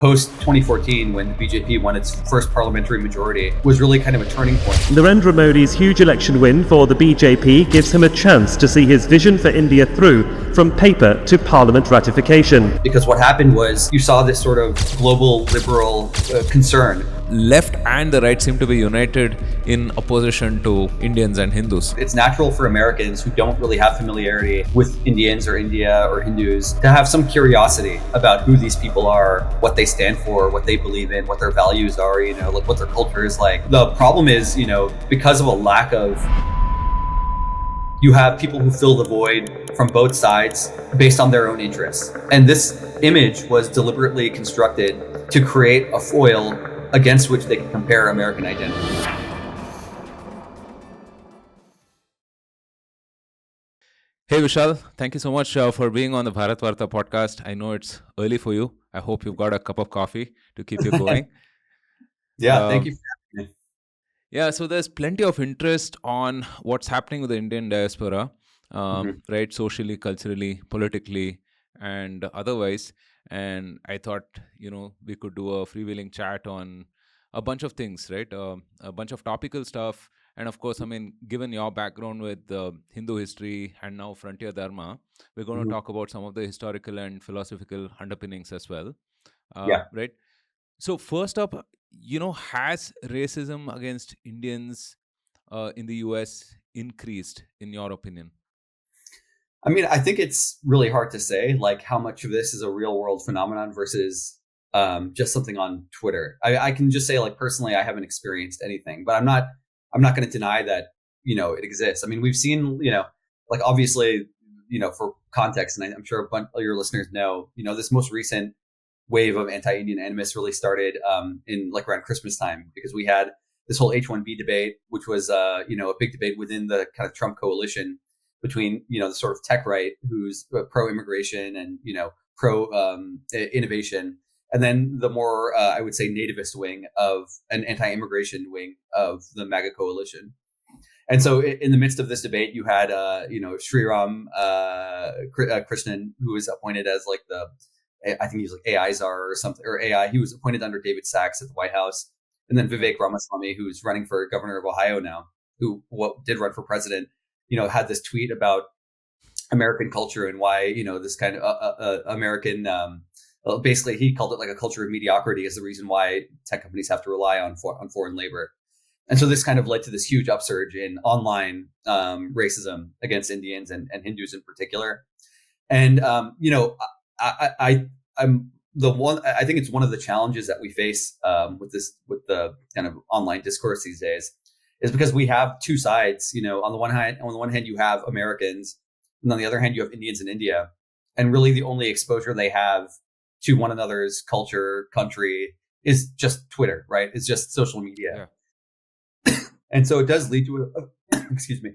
Post 2014, when the BJP won its first parliamentary majority, was really kind of a turning point. Narendra Modi's huge election win for the BJP gives him a chance to see his vision for India through from paper to parliament ratification. Because what happened was you saw this sort of global liberal concern. Left and the right seem to be united in opposition to Indians and Hindus. It's natural for Americans who don't really have familiarity with Indians or India or Hindus to have some curiosity about who these people are, what they stand for, what they believe in, what their values are, like what their culture is like. The problem is, because of a lack of, you have people who fill the void from both sides based on their own interests. And this image was deliberately constructed to create a foil against which they can compare American identity. Hey Vishal, thank you so much for being on the Bharat Varta podcast. I know it's early for you. I hope you've got a cup of coffee to keep you going. Thank you for having me. Yeah, so there's plenty of interest on what's happening with the Indian diaspora, right? Socially, culturally, politically, and otherwise. And I thought, we could do a freewheeling chat on a bunch of things, right? A bunch of topical stuff. And of course, given your background with Hindu history and now frontier Dharma, we're going to talk about some of the historical and philosophical underpinnings as well. Right? So first up, has racism against Indians in the US increased, in your opinion? I think it's really hard to say, like, how much of this is a real world phenomenon versus just something on Twitter. I can just say, like, personally, I haven't experienced anything, but I'm not going to deny that, it exists. We've seen, like, obviously, for context, and I'm sure a bunch of your listeners know, this most recent wave of anti-Indian animus really started in like around Christmas time, because we had this whole H-1B debate, which was, a big debate within the kind of Trump coalition between, the sort of tech right, who's pro-immigration and, pro-innovation, and then the more, I would say, nativist wing of an anti-immigration wing of the MAGA coalition. And so in the midst of this debate, you had, Sriram Krishnan, who was appointed as like I think he was like AI czar or something, or AI. He was appointed under David Sachs at the White House. And then Vivek Ramaswamy, who's running for governor of Ohio now, who did run for president, had this tweet about American culture and why, this kind of American, basically he called it like a culture of mediocrity is the reason why tech companies have to rely on foreign labor. And so this kind of led to this huge upsurge in online racism against Indians and Hindus in particular. And, I'm the one, I think it's one of the challenges that we face with the kind of online discourse these days, is because we have two sides. On the one hand, you have Americans, and on the other hand, you have Indians in India. And really the only exposure they have to one another's culture, country, is just Twitter, right? It's just social media. Yeah. And so it does lead to excuse me.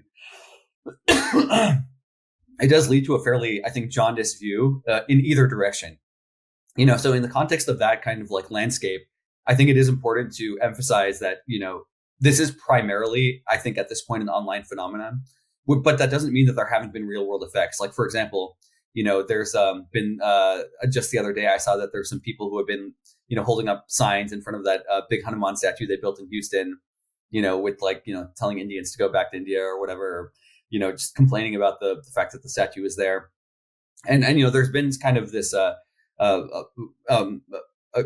It does lead to a fairly, I think, jaundiced view in either direction. So in the context of that kind of like landscape, I think it is important to emphasize that, this is primarily, I think, at this point, an online phenomenon, but that doesn't mean that there haven't been real world effects. Like, for example, there's been just the other day, I saw that there's some people who have been, holding up signs in front of that big Hanuman statue they built in Houston, with like, telling Indians to go back to India or whatever, just complaining about the fact that the statue is there. And there's been kind of this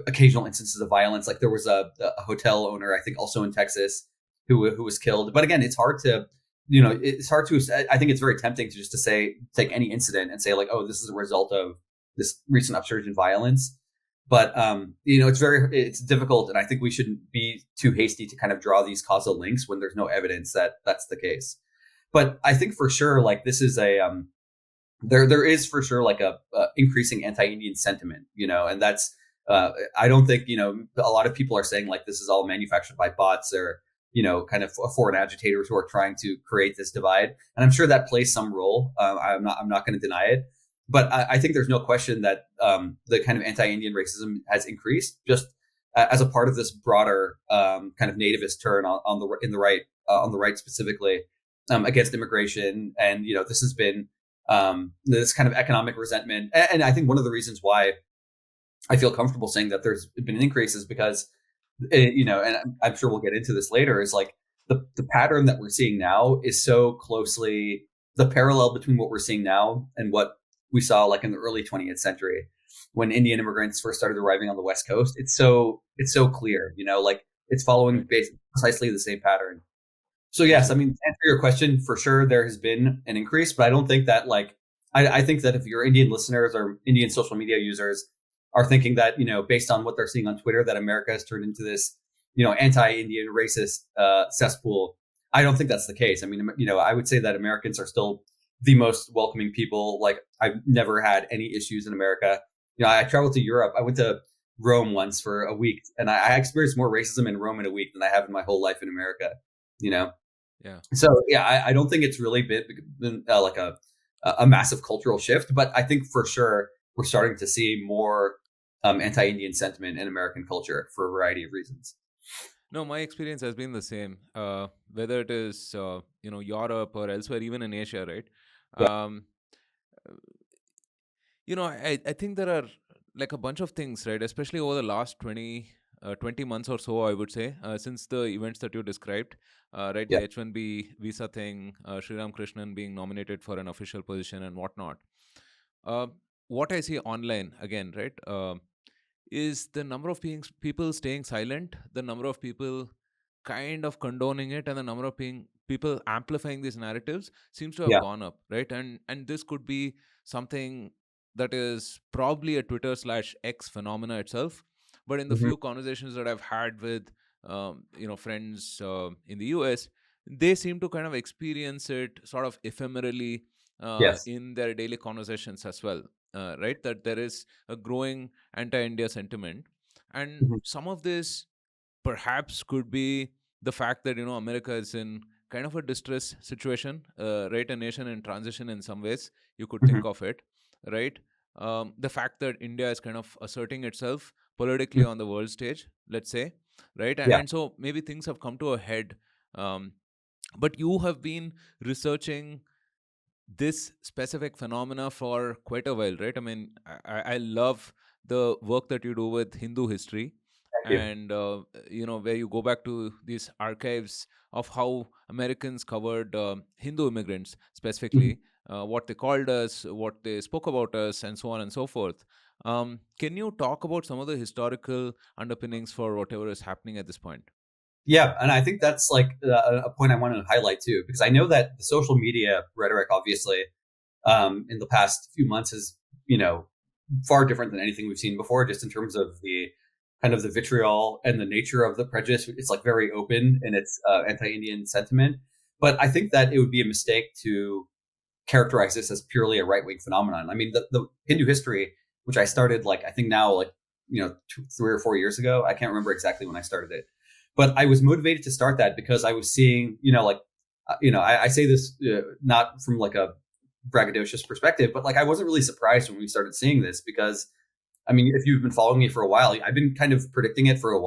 occasional instances of violence. Like there was a hotel owner, I think also in Texas, who was killed. But again, it's hard to, I think it's very tempting to just take any incident and say like, oh, this is a result of this recent upsurge in violence. But, it's difficult. And I think we shouldn't be too hasty to kind of draw these causal links when there's no evidence that that's the case. But I think for sure, like this is there is for sure like a increasing anti-Indian sentiment, and that's, I don't think, a lot of people are saying like this is all manufactured by bots or, kind of foreign agitators who are trying to create this divide. And I'm sure that plays some role. I'm not going to deny it. But I think there's no question that the kind of anti-Indian racism has increased just as a part of this broader kind of nativist turn on the right specifically against immigration. And, this has been this kind of economic resentment. And I think one of the reasons why I feel comfortable saying that there's been increases because, and I'm sure we'll get into this later, is like the pattern that we're seeing now is so closely the parallel between what we're seeing now and what we saw like in the early 20th century when Indian immigrants first started arriving on the West Coast. It's so clear, like it's following Right. precisely the same pattern. So yes, I Absolutely. mean, to answer your question, for sure there has been an increase, but I don't think that like I think that if your Indian listeners or Indian social media users are thinking that, based on what they're seeing on Twitter, that America has turned into this, anti-Indian racist cesspool, I don't think that's the case. I mean, I would say that Americans are still the most welcoming people. Like I've never had any issues in America. I traveled to Europe. I went to Rome once for a week, and I experienced more racism in Rome in a week than I have in my whole life in America. You know, Yeah. so yeah, I don't think it's really been like a massive cultural shift, but I think for sure we're starting to see more anti-Indian sentiment in American culture for a variety of reasons. No, my experience has been the same. Whether it is Europe or elsewhere, even in Asia, right? Yeah. Um, I think there are like a bunch of things, right? Especially over the last 20 months or so, I would say, since the events that you described, right? Yeah. The H-1B visa thing, Sri Ram Krishnan being nominated for an official position and whatnot. Uh, what I see online again, right? Is the number of people staying silent, the number of people kind of condoning it, and the number of people amplifying these narratives seems to have Yeah. gone up, right? And this could be something that is probably a Twitter/X phenomena itself. But in the Hmm. few conversations that I've had with friends in the US, they seem to kind of experience it sort of ephemerally Yes. in their daily conversations as well. Right, that there is a growing anti-India sentiment, and Hmm. some of this perhaps could be the fact that America is in kind of a distress situation, right? A nation in transition in some ways, you could Hmm. think of it, right? The fact that India is kind of asserting itself politically on the world stage, let's say, right? And, Yeah. and so maybe things have come to a head. Um, but you have been researching this specific phenomena for quite a while, right? I mean, I love the work that you do with Hindu history, Thank you. and where you go back to these archives of how Americans covered Hindu immigrants Mhm. specifically, what they called us, what they spoke about us, and so on and so forth. Can you talk about some of the historical underpinnings for whatever is happening at this point? Yeah, and I think that's like a point I want to highlight too, because I know that the social media rhetoric, obviously, in the past few months is, far different than anything we've seen before, just in terms of the kind of the vitriol and the nature of the prejudice. It's like very open in its anti-Indian sentiment. But I think that it would be a mistake to characterize this as purely a right wing phenomenon. I mean, the Hindu history, which I started like, I think now, like, 3 or 4 years ago, I can't remember exactly when I started it, but I was motivated to start that because I was seeing, I say this not from like a braggadocious perspective, but like I wasn't really surprised when we started seeing this because, I mean, if you've been following me for a while, I've been kind of predicting it for a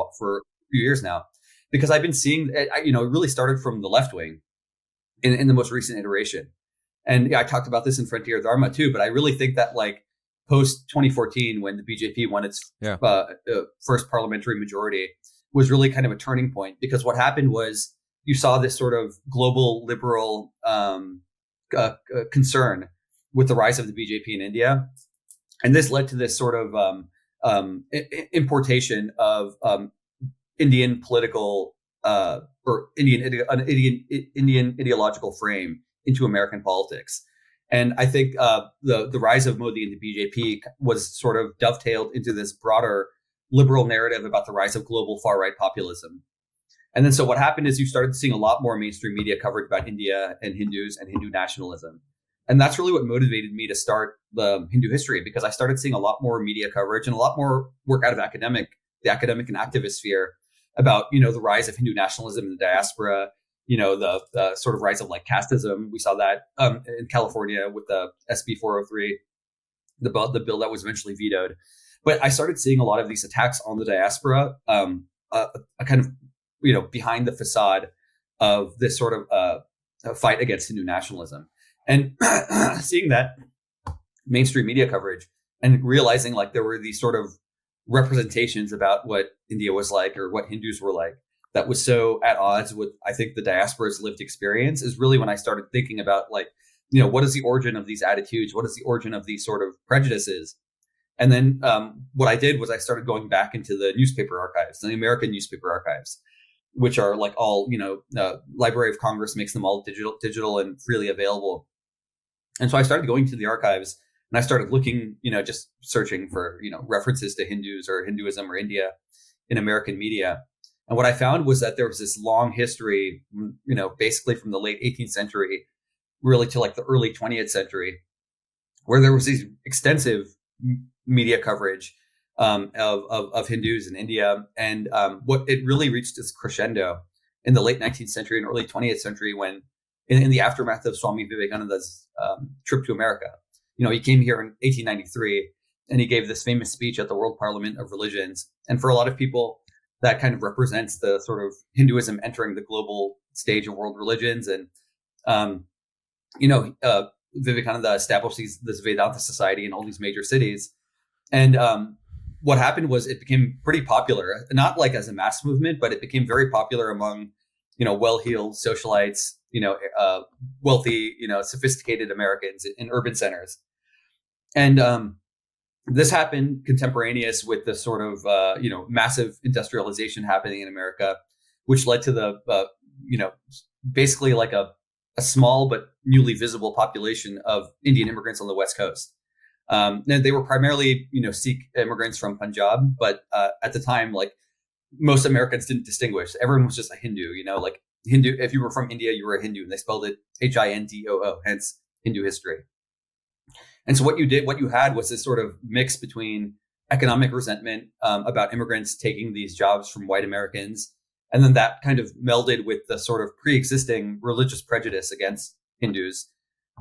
few years now, because I've been seeing it. It really started from the left wing in the most recent iteration, and yeah, I talked about this in Frontier Dharma too. But I really think that like post 2014, when the BJP won its Yeah. first parliamentary majority, was really kind of a turning point, because what happened was you saw this sort of global liberal concern with the rise of the BJP in India, and this led to this sort of importation of Indian political or Indian ideological frame into American politics. And I think the rise of Modi and the BJP was sort of dovetailed into this broader liberal narrative about the rise of global far right populism. And then so what happened is you started seeing a lot more mainstream media coverage about India and Hindus and Hindu nationalism. And that's really what motivated me to start the Hindu history, because I started seeing a lot more media coverage and a lot more work out of the academic and activist sphere about, the rise of Hindu nationalism in the diaspora, the sort of rise of like casteism. We saw that in California with the SB 403, the bill that was eventually vetoed. But I started seeing a lot of these attacks on the diaspora, a kind of, behind the facade of this sort of fight against Hindu nationalism. And seeing that mainstream media coverage and realizing like there were these sort of representations about what India was like or what Hindus were like that was so at odds with, I think, the diaspora's lived experience, is really when I started thinking about, like, what is the origin of these attitudes? What is the origin of these sort of prejudices? And then what I did was I started going back into the newspaper archives, the American newspaper archives, which are like all, Library of Congress makes them all digital and freely available. And so I started going to the archives and I started looking, just searching for, references to Hindus or Hinduism or India in American media. And what I found was that there was this long history, basically from the late 18th century, really to like the early 20th century, where there was these extensive media coverage of Hindus in India. And what it really reached its crescendo in the late 19th century and early 20th century, when in the aftermath of Swami Vivekananda's trip to America. He came here in 1893 and he gave this famous speech at the World Parliament of Religions. And for a lot of people, that kind of represents the sort of Hinduism entering the global stage of world religions. And, Vivekananda established this Vedanta society in all these major cities. And what happened was it became pretty popular, not like as a mass movement, but it became very popular among, well-heeled socialites, wealthy, sophisticated Americans in urban centers. And this happened contemporaneous with the sort of, massive industrialization happening in America, which led to the, basically like a small but newly visible population of Indian immigrants on the West Coast. And they were primarily, Sikh immigrants from Punjab, but at the time, like, most Americans didn't distinguish. Everyone was just a Hindu, like Hindu. If you were from India, you were a Hindu, and they spelled it Hindoo, hence Hindu history. And so what you had was this sort of mix between economic resentment about immigrants taking these jobs from white Americans, and then that kind of melded with the sort of pre-existing religious prejudice against Hindus.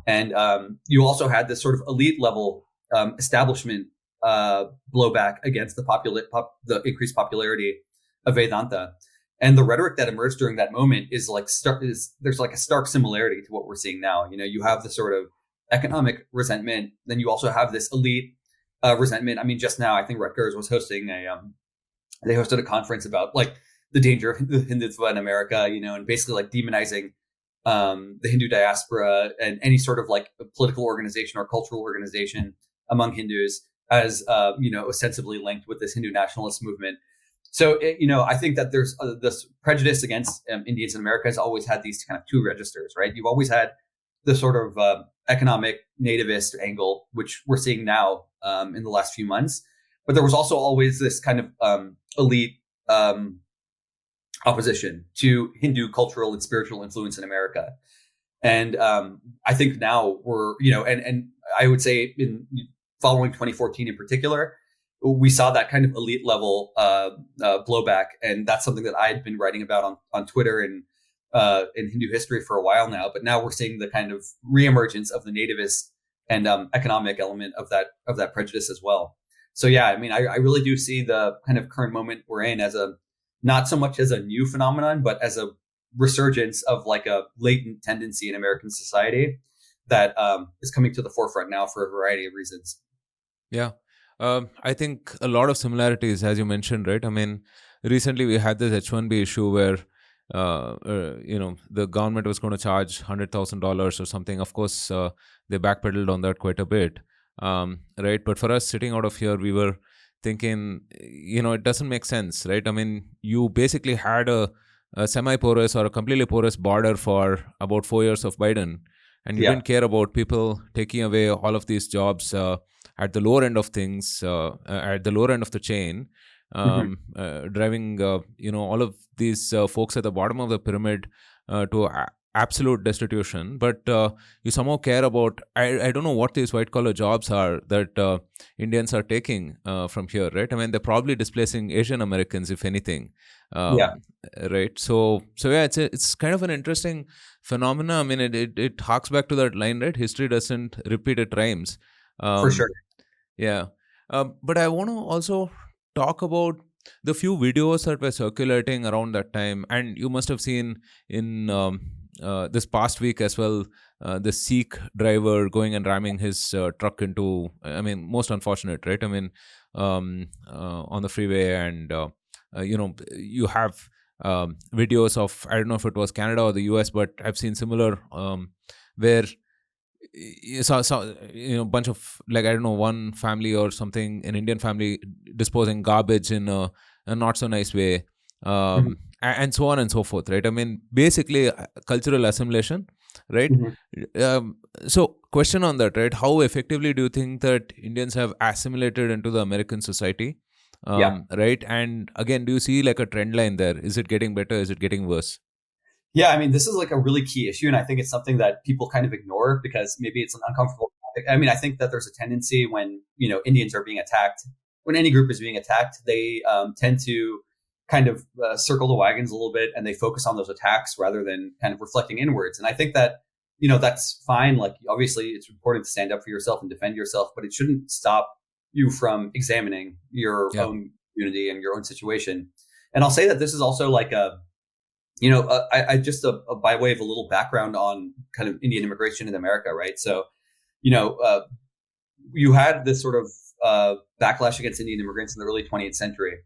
And you also had this sort of elite level establishment blowback against the increased popularity of Vedanta. And the rhetoric that emerged during that moment is like there's like a stark similarity to what we're seeing now. You have the sort of economic resentment, then you also have this elite resentment. I mean, just now I think Rutgers was hosting they hosted a conference about like the danger of Hindutva in America, and basically like demonizing the Hindu diaspora and any sort of like political organization or cultural organization among Hindus as ostensibly linked with this Hindu nationalist movement. So I think that there's this prejudice against Indians in America has always had these kind of two registers, right? You've always had the sort of economic nativist angle, which we're seeing now in the last few months, but there was also always this kind of elite opposition to Hindu cultural and spiritual influence in America. And I think now we're, and I would say in following 2014 in particular, we saw that kind of elite level blowback. And that's something that I had been writing about on Twitter and in Hindu history for a while now. But now we're seeing the kind of reemergence of the nativist and economic element of that prejudice as well. So, yeah, I mean, I really do see the kind of current moment we're in as not so much as a new phenomenon, but as a resurgence of like a latent tendency in American society that is coming to the forefront now for a variety of reasons. Yeah. I think a lot of similarities, as you mentioned, right? I mean, recently we had this H-1B issue where, the government was going to charge $100,000 or something. Of course, they backpedaled on that quite a bit, right? But for us sitting out of here, we were thinking, it doesn't make sense, right? I mean, you basically had a semi-porous or a completely porous border for about 4 years of Biden, and you didn't care about people taking away all of these jobs at the lower end of things, at the lower end of the chain, driving, all of these folks at the bottom of the pyramid to absolute destitution. But you somehow care about, I don't know what these white-collar jobs are that Indians are taking from here, right? I mean, they're probably displacing Asian Americans, if anything. Right. So yeah, it's kind of an interesting phenomena. I mean, it harks back to that line, right? History doesn't repeat, it rhymes. For sure. Yeah. But I want to also talk about the few videos that were circulating around that time. And you must have seen in this past week as well, the Sikh driver going and ramming his truck into, I mean, most unfortunate, right? I mean, on the freeway, and you have videos of, I don't know if it was Canada or the US, but I've seen similar where you saw bunch of, like, I don't know, one family or something, an Indian family disposing garbage in a not so nice way, Mhm. and so on and so forth, right? I mean, basically cultural assimilation, right? Mhm. So question on that, right? How effectively do you think that Indians have assimilated into the American society? Yeah. Right? And again, do you see like a trend line there? Is it getting better? Is it getting worse? Yeah, I mean, this is like a really key issue, and I think it's something that people kind of ignore because maybe it's an uncomfortable topic. I mean, I think that there's a tendency when Indians are being attacked, when any group is being attacked, they tend to kind of circle the wagons a little bit, and they focus on those attacks rather than kind of reflecting inwards. And I think that that's fine. Like, obviously, it's important to stand up for yourself and defend yourself, but it shouldn't stop you from examining your Yeah. own community and your own situation. And I'll say that this is also like I just by way of a little background on kind of Indian immigration in America, right? So, you had this sort of backlash against Indian immigrants in the early 20th century.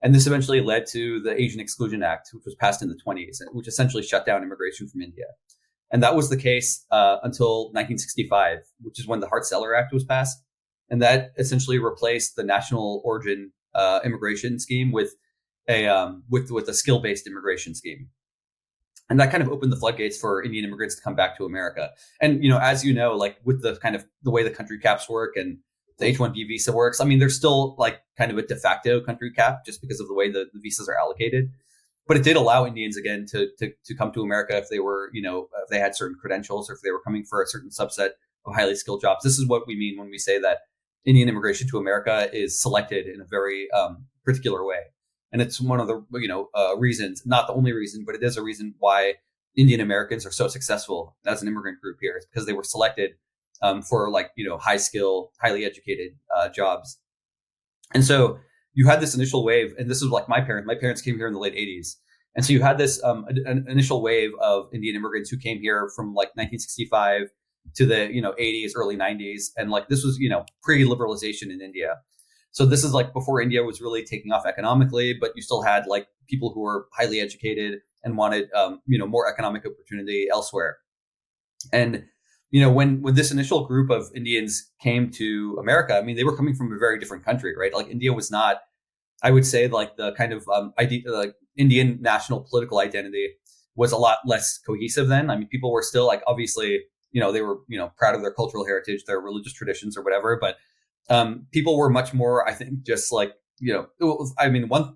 And this eventually led to the Asian Exclusion Act, which was passed in the 20s, which essentially shut down immigration from India. And that was the case until 1965, which is when the Hart-Celler Act was passed. And that essentially replaced the national origin immigration scheme with a skill-based immigration scheme. And that kind of opened the floodgates for Indian immigrants to come back to America. And, as you know, like with the kind of the way the country caps work and the H-1B visa works, I mean, there's still like kind of a de facto country cap just because of the way the visas are allocated. But it did allow Indians again to come to America if they were, if they had certain credentials or if they were coming for a certain subset of highly skilled jobs. This is what we mean when we say that Indian immigration to America is selected in a very particular way. And it's one of the reasons, not the only reason, but it is a reason why Indian Americans are so successful as an immigrant group here. It's because they were selected for high skill, highly educated jobs. And so you had this initial wave, and this is like my parents. My parents came here in the late 80s. And so you had this an initial wave of Indian immigrants who came here from like 1965 to the 80s, early 90s. And like this was pre-liberalization in India. So this is like before India was really taking off economically, but you still had like people who were highly educated and wanted more economic opportunity elsewhere. And when this initial group of Indians came to America, I mean, they were coming from a very different country, right? Like India was not, I would say, like the kind of Indian national political identity was a lot less cohesive then. I mean, people were still like, obviously, they were, proud of their cultural heritage, their religious traditions or whatever, but people were much more, I think, just like, one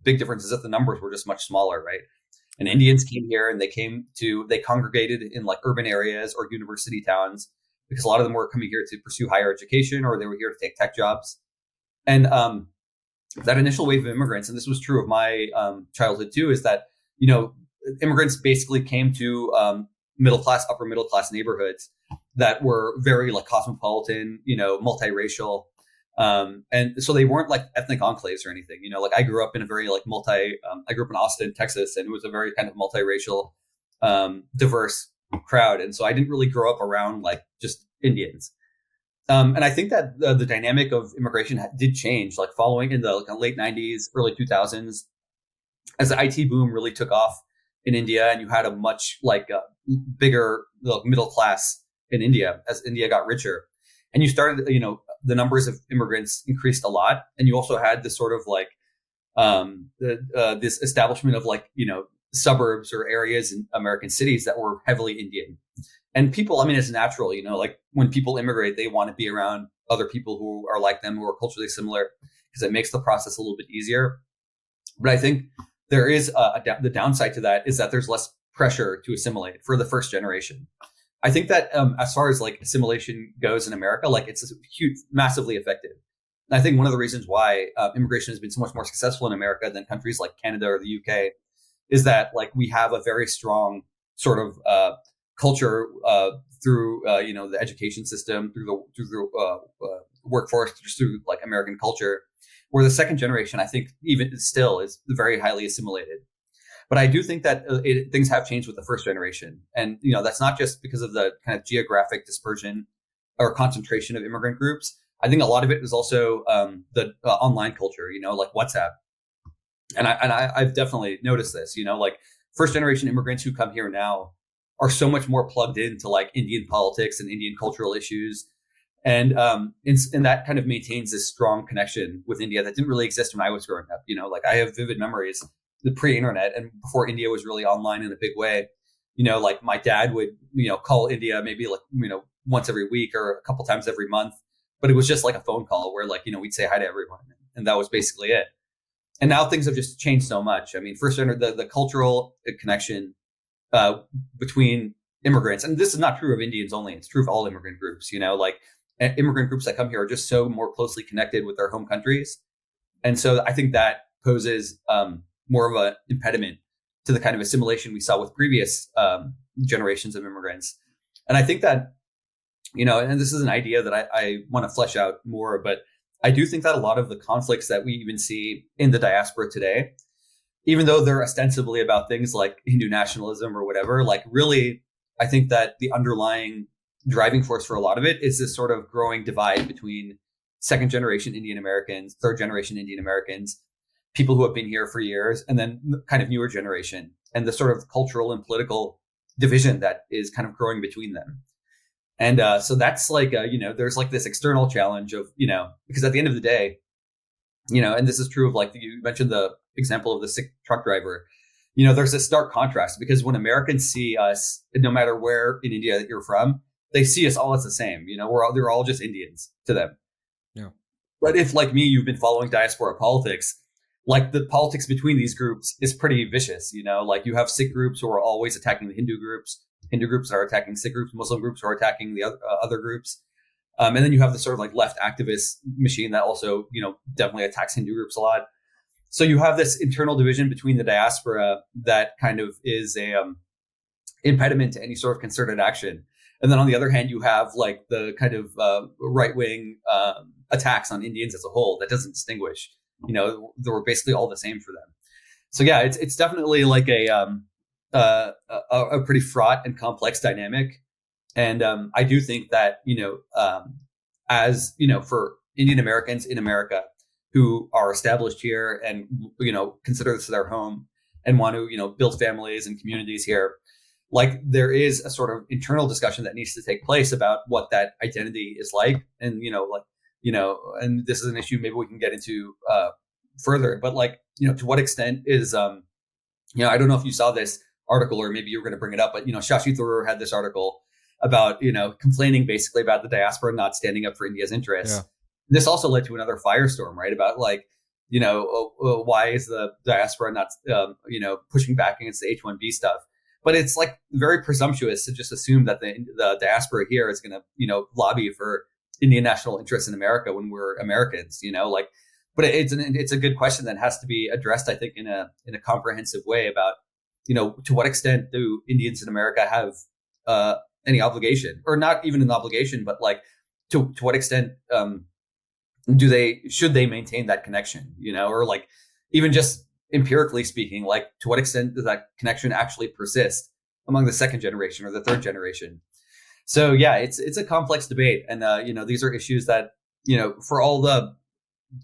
big difference is that the numbers were just much smaller, right? And Indians came here and they congregated in like urban areas or university towns because a lot of them were coming here to pursue higher education or they were here to take tech jobs. And that initial wave of immigrants, and this was true of my childhood too, is that, immigrants basically came to upper middle class neighborhoods that were very like cosmopolitan, multiracial. And so they weren't like ethnic enclaves or anything, like I grew up in a very like I grew up in Austin, Texas, and it was a very kind of multiracial, diverse crowd. And so I didn't really grow up around like just Indians. And I think that the dynamic of immigration did change, like following in the late 90s, early 2000s, as the IT boom really took off in India, and you had a much bigger middle class in India as India got richer. And you started, the numbers of immigrants increased a lot. And you also had this sort of like this establishment of like, suburbs or areas in American cities that were heavily Indian. And people, I mean, it's natural, like when people immigrate, they want to be around other people who are like them, who are culturally similar, because it makes the process a little bit easier. But I think there is the downside to that is that there's less pressure to assimilate for the first generation. I think that as far as like assimilation goes in America, like it's huge, massively effective. And I think one of the reasons why immigration has been so much more successful in America than countries like Canada or the UK is that like we have a very strong sort of culture through the education system, through the workforce, just through like American culture, where the second generation, I think, even still is very highly assimilated. But I do think that things have changed with the first generation. And, that's not just because of the kind of geographic dispersion or concentration of immigrant groups. I think a lot of it is also the online culture, like WhatsApp. And I've definitely noticed this, like first generation immigrants who come here now are so much more plugged into like Indian politics and Indian cultural issues. And that kind of maintains this strong connection with India that didn't really exist when I was growing up. Like I have vivid memories, the pre-internet and before India was really online in a big way. Like my dad would, call India maybe like, once every week or a couple times every month. But it was just like a phone call where like, we'd say hi to everyone. And that was basically it. And now things have just changed so much. I mean, first, the cultural connection between immigrants, and this is not true of Indians only, it's true of all immigrant groups, like immigrant groups that come here are just so more closely connected with their home countries. And so I think that poses more of an impediment to the kind of assimilation we saw with previous generations of immigrants. And I think that, and this is an idea that I want to flesh out more, but I do think that a lot of the conflicts that we even see in the diaspora today, even though they're ostensibly about things like Hindu nationalism or whatever, like really, I think that the underlying driving force for a lot of it is this sort of growing divide between second generation Indian Americans, third generation Indian Americans, people who have been here for years, and then kind of newer generation, and the sort of cultural and political division that is kind of growing between them. And so that's like, there's like this external challenge of, because at the end of the day, and this is true of like, you mentioned the example of the Sikh truck driver, there's this stark contrast because when Americans see us, no matter where in India that you're from, they see us all as the same, they're all just Indians to them. Yeah. But if like me, you've been following diaspora politics, like the politics between these groups is pretty vicious, like you have Sikh groups who are always attacking the Hindu groups that are attacking Sikh groups, Muslim groups who are attacking the other groups. And then you have the sort of like left activist machine that also, definitely attacks Hindu groups a lot. So you have this internal division between the diaspora that kind of is a impediment to any sort of concerted action. And then on the other hand, you have like the kind of right-wing attacks on Indians as a whole that doesn't distinguish, they were basically all the same for them. So yeah, it's definitely like a pretty fraught and complex dynamic. And I do think that, as, for Indian Americans in America who are established here and, consider this their home and want to, build families and communities here, like there is a sort of internal discussion that needs to take place about what that identity is like. And, and this is an issue maybe we can get into further, but like, to what extent is, I don't know if you saw this article or maybe you were going to bring it up, but, Shashi Tharoor had this article about, complaining basically about the diaspora not standing up for India's interests. Yeah. This also led to another firestorm, right? About like, why is the diaspora not, pushing back against the H-1B stuff? But it's like very presumptuous to just assume that the diaspora here is going to, lobby for Indian national interests in America when we're Americans, but it's a good question that has to be addressed, I think, in a comprehensive way about, to what extent do Indians in America have any obligation, or not even an obligation, but like to what extent should they maintain that connection, or like even just empirically speaking, like to what extent does that connection actually persist among the second generation or the third generation? So yeah, it's a complex debate, and these are issues that for all the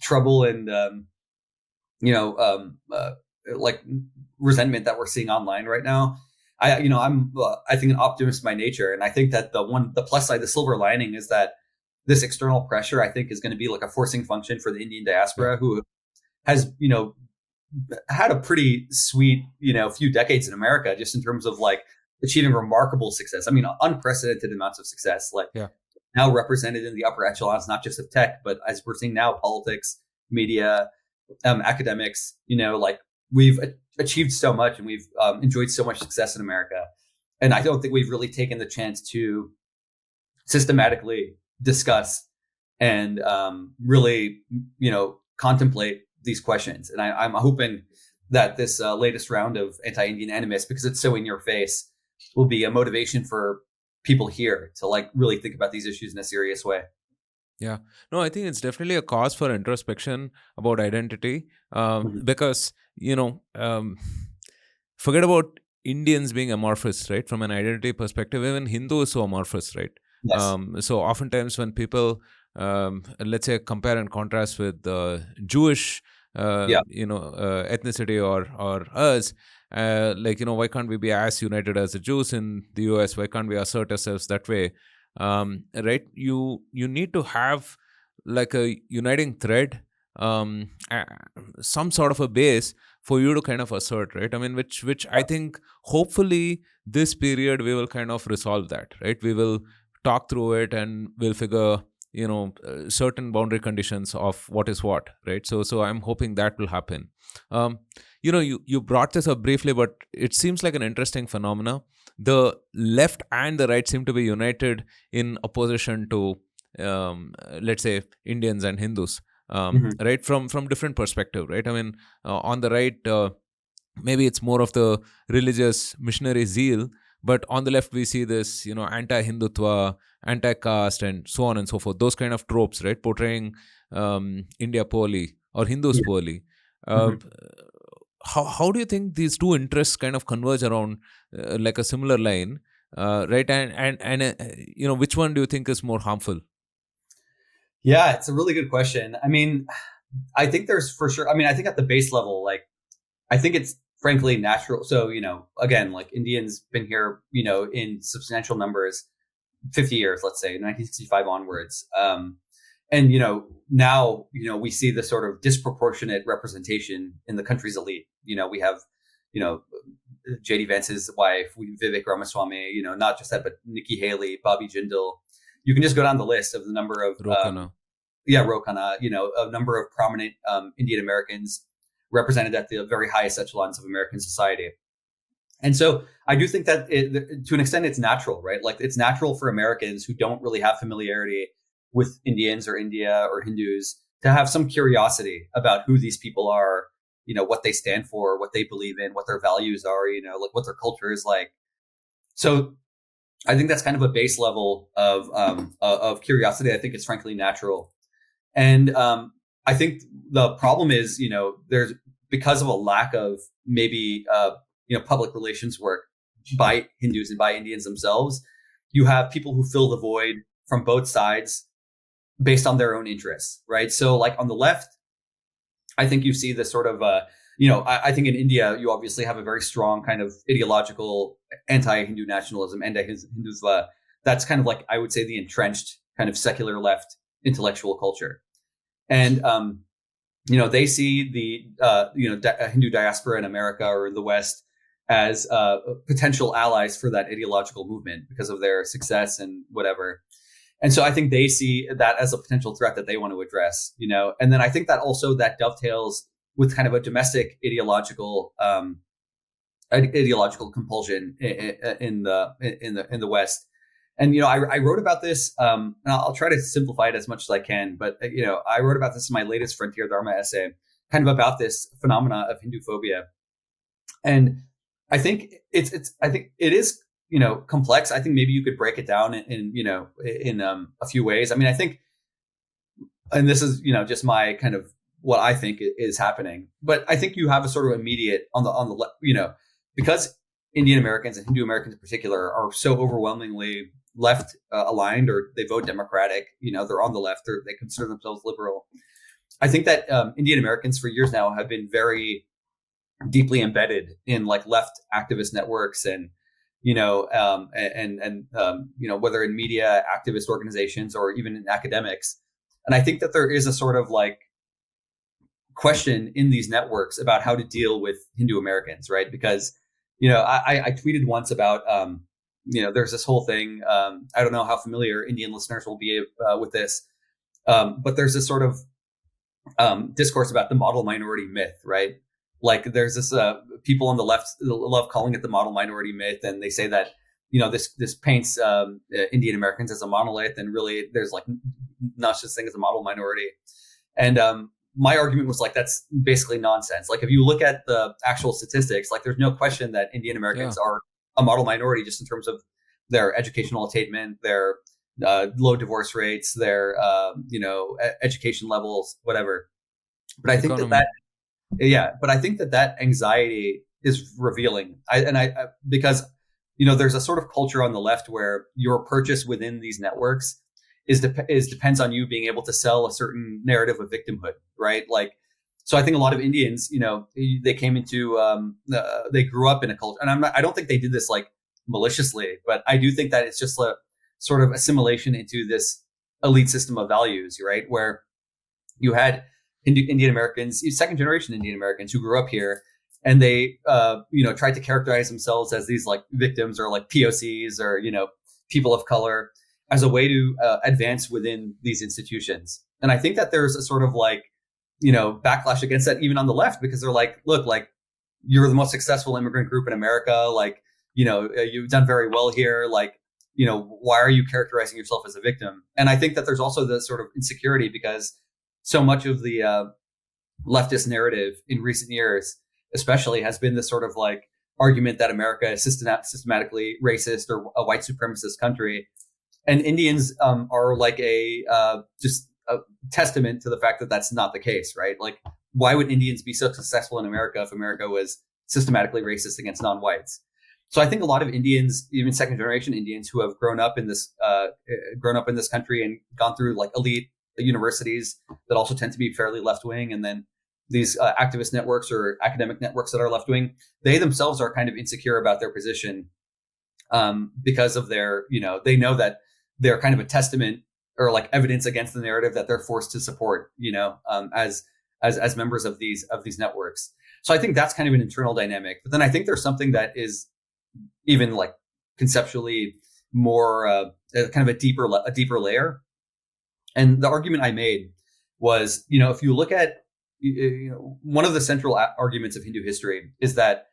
trouble and like resentment that we're seeing online right now, I'm I think an optimist by nature, and I think that the plus side, the silver lining, is that this external pressure, I think, is going to be like a forcing function for the Indian diaspora, who has had a pretty sweet few decades in America, just in terms of like achieving remarkable success. I mean, unprecedented amounts of success, like now represented in the upper echelons, not just of tech, but as we're seeing now, politics, media, academics. Like we've achieved so much, and we've enjoyed so much success in America, and I don't think we've really taken the chance to systematically discuss and really contemplate these questions. And I'm hoping that this latest round of anti-Indian animus, because it's so in your face, will be a motivation for people here to like really think about these issues in a serious way. Yeah. No, I think it's definitely a cause for introspection about identity, because, forget about Indians being amorphous, right? From an identity perspective, even Hindu is so amorphous, right? Yes. So oftentimes when people let's say compare and contrast with Jewish Yeah. ethnicity or us, why can't we be as united as the Jews in the US? Why can't we assert ourselves that way? Right? You need to have like a uniting thread, some sort of a base for you to kind of assert, right? I mean, which I think hopefully this period we will kind of resolve that, right? We will talk through it and we'll figure certain boundary conditions of what is what, right? So I'm hoping that will happen. You brought this up briefly, but it seems like an interesting phenomena. The left and the right seem to be united in opposition to let's say Indians and Hindus, right, from different perspective, right? I mean, on the right, maybe it's more of the religious missionary zeal, but on the left we see this anti-Hindutva, anti-caste, and so on and so forth, those kind of tropes, right, portraying India poorly or Hindus poorly. How do you think these two interests kind of converge around like a similar line, right? And which one do you think is more harmful? Yeah, it's a really good question. I mean, I think there's for sure. I mean, I think at the base level, like, I think it's frankly natural. So, again, like Indians been here, in substantial numbers, 50 years, let's say 1965 onwards. And, now, we see the sort of disproportionate representation in the country's elite. We have, J.D. Vance's wife, Vivek Ramaswamy, not just that, but Nikki Haley, Bobby Jindal. You can just go down the list of the number of Rokana, a number of prominent Indian Americans represented at the very highest echelons of American society. And so I do think that to an extent it's natural, right? Like it's natural for Americans who don't really have familiarity with Indians or India or Hindus to have some curiosity about who these people are, what they stand for, what they believe in, what their values are, like what their culture is like. So I think that's kind of a base level of curiosity. I think it's frankly natural. And I think the problem is, there's because of a lack of maybe, public relations work by Hindus and by Indians themselves, you have people who fill the void from both sides based on their own interests, right? So like on the left, I think you see this sort of, I think in India, you obviously have a very strong kind of ideological anti-Hindu nationalism, anti-Hindutva. That's kind of like, I would say, the entrenched kind of secular left intellectual culture. And, they see the, Hindu diaspora in America or in the West as potential allies for that ideological movement because of their success and whatever. And so I think they see that as a potential threat that they want to address, and then I think that also that dovetails with kind of a domestic ideological compulsion in the West. And, I wrote about this, and I'll try to simplify it as much as I can. But, I wrote about this in my latest Frontier Dharma essay, kind of about this phenomena of Hindu phobia. And I think I think it is, complex. I think maybe you could break it down in a few ways. I mean, I think, and this is, just my kind of what I think is happening, but I think you have a sort of immediate on the because Indian Americans and Hindu Americans in particular are so overwhelmingly left aligned, or they vote Democratic, they're on the left, they consider themselves liberal. I think that Indian Americans for years now have been very deeply embedded in like left activist networks and, whether in media, activist organizations, or even in academics. And I think that there is a sort of like question in these networks about how to deal with Hindu Americans, right? Because, I tweeted once about, there's this whole thing. I don't know how familiar Indian listeners will be with this, but there's this sort of discourse about the model minority myth, right? Like there's this people on the left love calling it the model minority myth, and they say that this paints Indian Americans as a monolith, and really there's like not such thing as a model minority. And my argument was like that's basically nonsense. Like if you look at the actual statistics, like there's no question that Indian Americans are a model minority just in terms of their educational attainment, their low divorce rates, their education levels, whatever. But I think but I think that anxiety is revealing. Because there's a sort of culture on the left where your purchase within these networks depends on you being able to sell a certain narrative of victimhood, right? Like, so I think a lot of Indians, they came into, they grew up in a culture, and I don't think they did this like maliciously, but I do think that it's just a sort of assimilation into this elite system of values, right? Where you had Indian Americans, second generation Indian Americans who grew up here, and they, tried to characterize themselves as these like victims or like POCs or, people of color as a way to advance within these institutions. And I think that there's a sort of like, backlash against that even on the left, because they're like, look, like you're the most successful immigrant group in America. Like, you've done very well here. Like, why are you characterizing yourself as a victim? And I think that there's also the sort of insecurity because so much of the leftist narrative in recent years, especially, has been this sort of like argument that America is systematically racist or a white supremacist country. And Indians are like just a testament to the fact that that's not the case, right? Like, why would Indians be so successful in America if America was systematically racist against non-whites? So I think a lot of Indians, even second generation Indians who have grown up in this country and gone through like elite universities that also tend to be fairly left wing, and then these activist networks or academic networks that are left wing, they themselves are kind of insecure about their position because of their, they know that they're kind of a testament or like evidence against the narrative that they're forced to support, as members of these networks. So I think that's kind of an internal dynamic. But then I think there's something that is even like conceptually more kind of a deeper layer. And the argument I made was, if you look at, one of the central arguments of Hindu history is that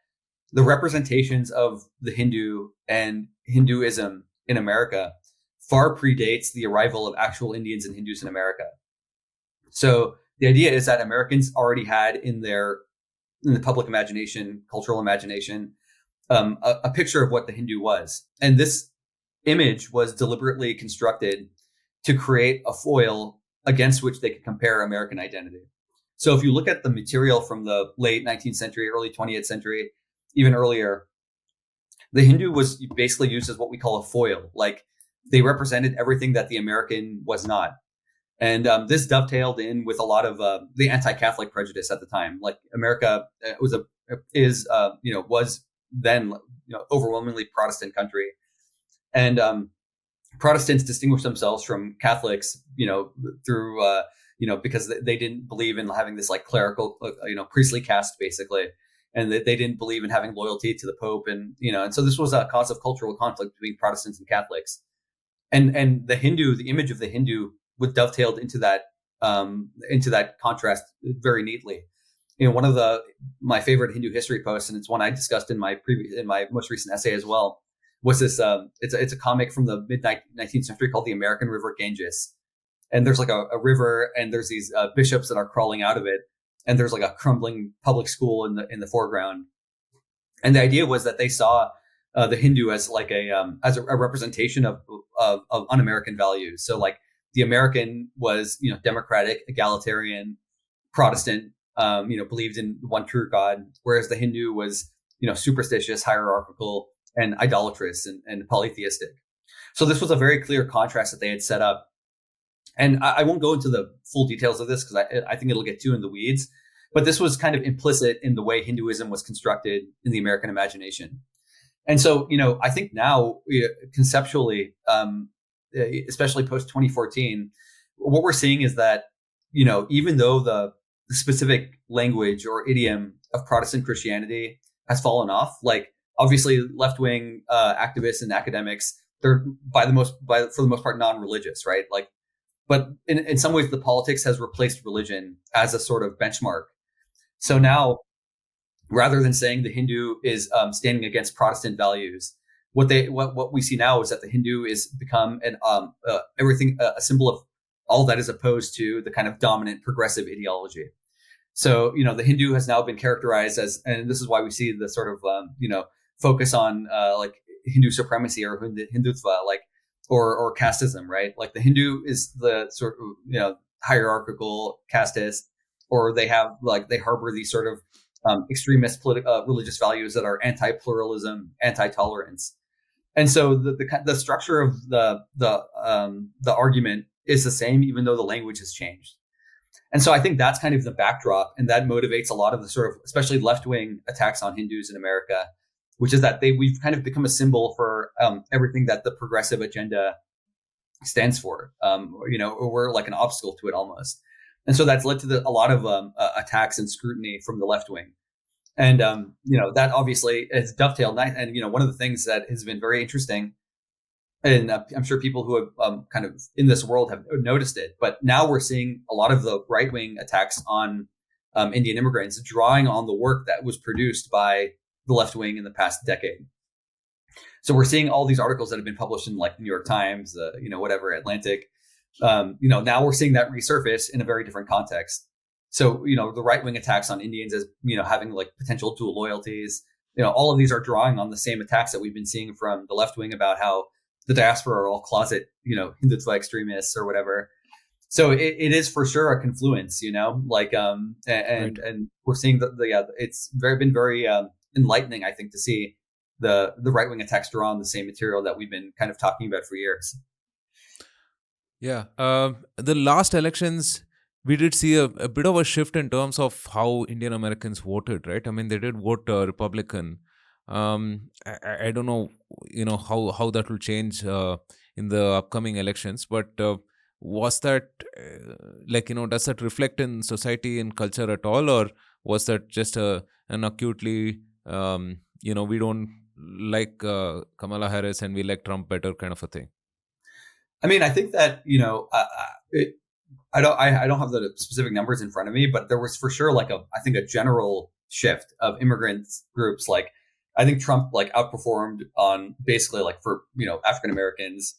the representations of the Hindu and Hinduism in America far predates the arrival of actual Indians and Hindus in America. So the idea is that Americans already had in the public imagination, cultural imagination, a picture of what the Hindu was. And this image was deliberately constructed to create a foil against which they could compare American identity. So if you look at the material from the late 19th century, early 20th century, even earlier, the Hindu was basically used as what we call a foil. Like, they represented everything that the American was not. And this dovetailed in with a lot of the anti-Catholic prejudice at the time. Like, America was then overwhelmingly Protestant country, and Protestants distinguished themselves from Catholics, through because they didn't believe in having this like clerical, priestly caste basically, and they didn't believe in having loyalty to the Pope, and so this was a cause of cultural conflict between Protestants and Catholics, and the image of the Hindu would dovetailed into that contrast very neatly. One of my favorite Hindu history posts, and it's one I discussed in my most recent essay as well, was this. It's a comic from the mid 19th century called the American River Ganges, and there's like a river, and there's these bishops that are crawling out of it, and there's like a crumbling public school in the foreground, and the idea was that they saw the Hindu as like a representation of un-American values. So like the American was democratic, egalitarian, Protestant, believed in one true God, whereas the Hindu was superstitious, hierarchical, and idolatrous and polytheistic. So this was a very clear contrast that they had set up. And I won't go into the full details of this because I think it'll get too in the weeds. But this was kind of implicit in the way Hinduism was constructed in the American imagination. And so, I think now conceptually, especially post 2014, what we're seeing is that, even though the specific language or idiom of Protestant Christianity has fallen off, like obviously left-wing activists and academics, they're for the most part non-religious, right? Like, but in some ways the politics has replaced religion as a sort of benchmark. So now, rather than saying the Hindu is standing against Protestant values, what we see now is that the Hindu is become a symbol of all that is opposed to the kind of dominant progressive ideology. So the Hindu has now been characterized as, and this is why we see the sort of focus on like Hindu supremacy or Hindutva, like or casteism, right? Like the Hindu is the sort of hierarchical casteist, or they harbor these sort of extremist religious values that are anti-pluralism, anti-tolerance. And so the structure of the argument is the same, even though the language has changed. And so I think that's kind of the backdrop, and that motivates a lot of the sort of, especially left-wing attacks on Hindus in America, which is that we've kind of become a symbol for everything that the progressive agenda stands for. Or we're like an obstacle to it almost. And so that's led to a lot of attacks and scrutiny from the left wing. And, that obviously is dovetailed. And, one of the things that has been very interesting, and I'm sure people who have kind of in this world have noticed it, but now we're seeing a lot of the right wing attacks on Indian immigrants drawing on the work that was produced by the left wing in the past decade. So we're seeing all these articles that have been published in like New York Times, Atlantic. Now we're seeing that resurface in a very different context. So, the right wing attacks on Indians as, having like potential dual loyalties, all of these are drawing on the same attacks that we've been seeing from the left wing about how the diaspora are all closet, Hindutva extremists or whatever. So it is for sure a confluence, and we're seeing it's been very enlightening, I think, to see the right wing attacks draw on the same material that we've been kind of talking about for years. Yeah. The last elections, we did see a bit of a shift in terms of how Indian Americans voted, right? I mean, they did vote Republican. I don't know, how that will change in the upcoming elections, but was that does that reflect in society and culture at all, or was that just an acutely we don't like Kamala Harris and we like Trump better kind of a thing? I mean, I think that I don't have the specific numbers in front of me, but there was for sure I think a general shift of immigrant groups. Like, I think Trump outperformed on basically for African Americans,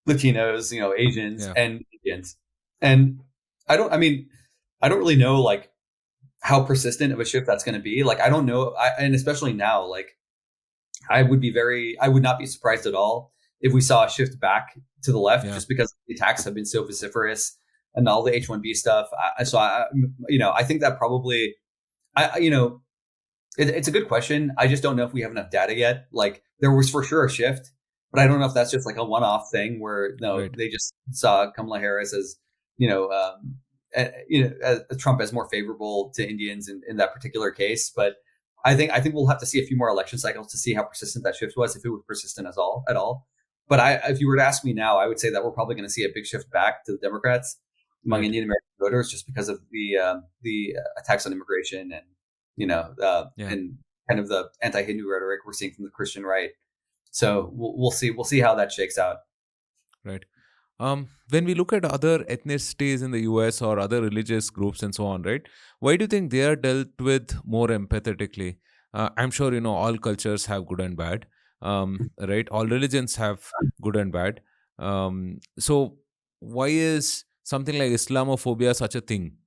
Latinos, Asians, and Indians. And I don't really know how persistent of a shift that's going to be. I don't know. And especially now, I would not be surprised at all if we saw a shift back to the left, just because the attacks have been so vociferous and all the H-1B stuff. I think that probably, it's a good question. I just don't know if we have enough data yet. There was for sure a shift, but I don't know if that's just a one-off thing where they just saw Kamala Harris as, Trump as more favorable to Indians in that particular case. But I think we'll have to see a few more election cycles to see how persistent that shift was, if it was persistent at all. But if you were to ask me now, I would say that we're probably going to see a big shift back to the Democrats among Indian American voters, just because of the attacks on immigration and and kind of the anti-Hindu rhetoric we're seeing from the Christian right. So we'll see how that shakes out. Right. When we look at other ethnicities in the US or other religious groups and so on, right? Why do you think they are dealt with more empathetically? I'm sure all cultures have good and bad. Right? All religions have good and bad. So why is something like Islamophobia such a thing?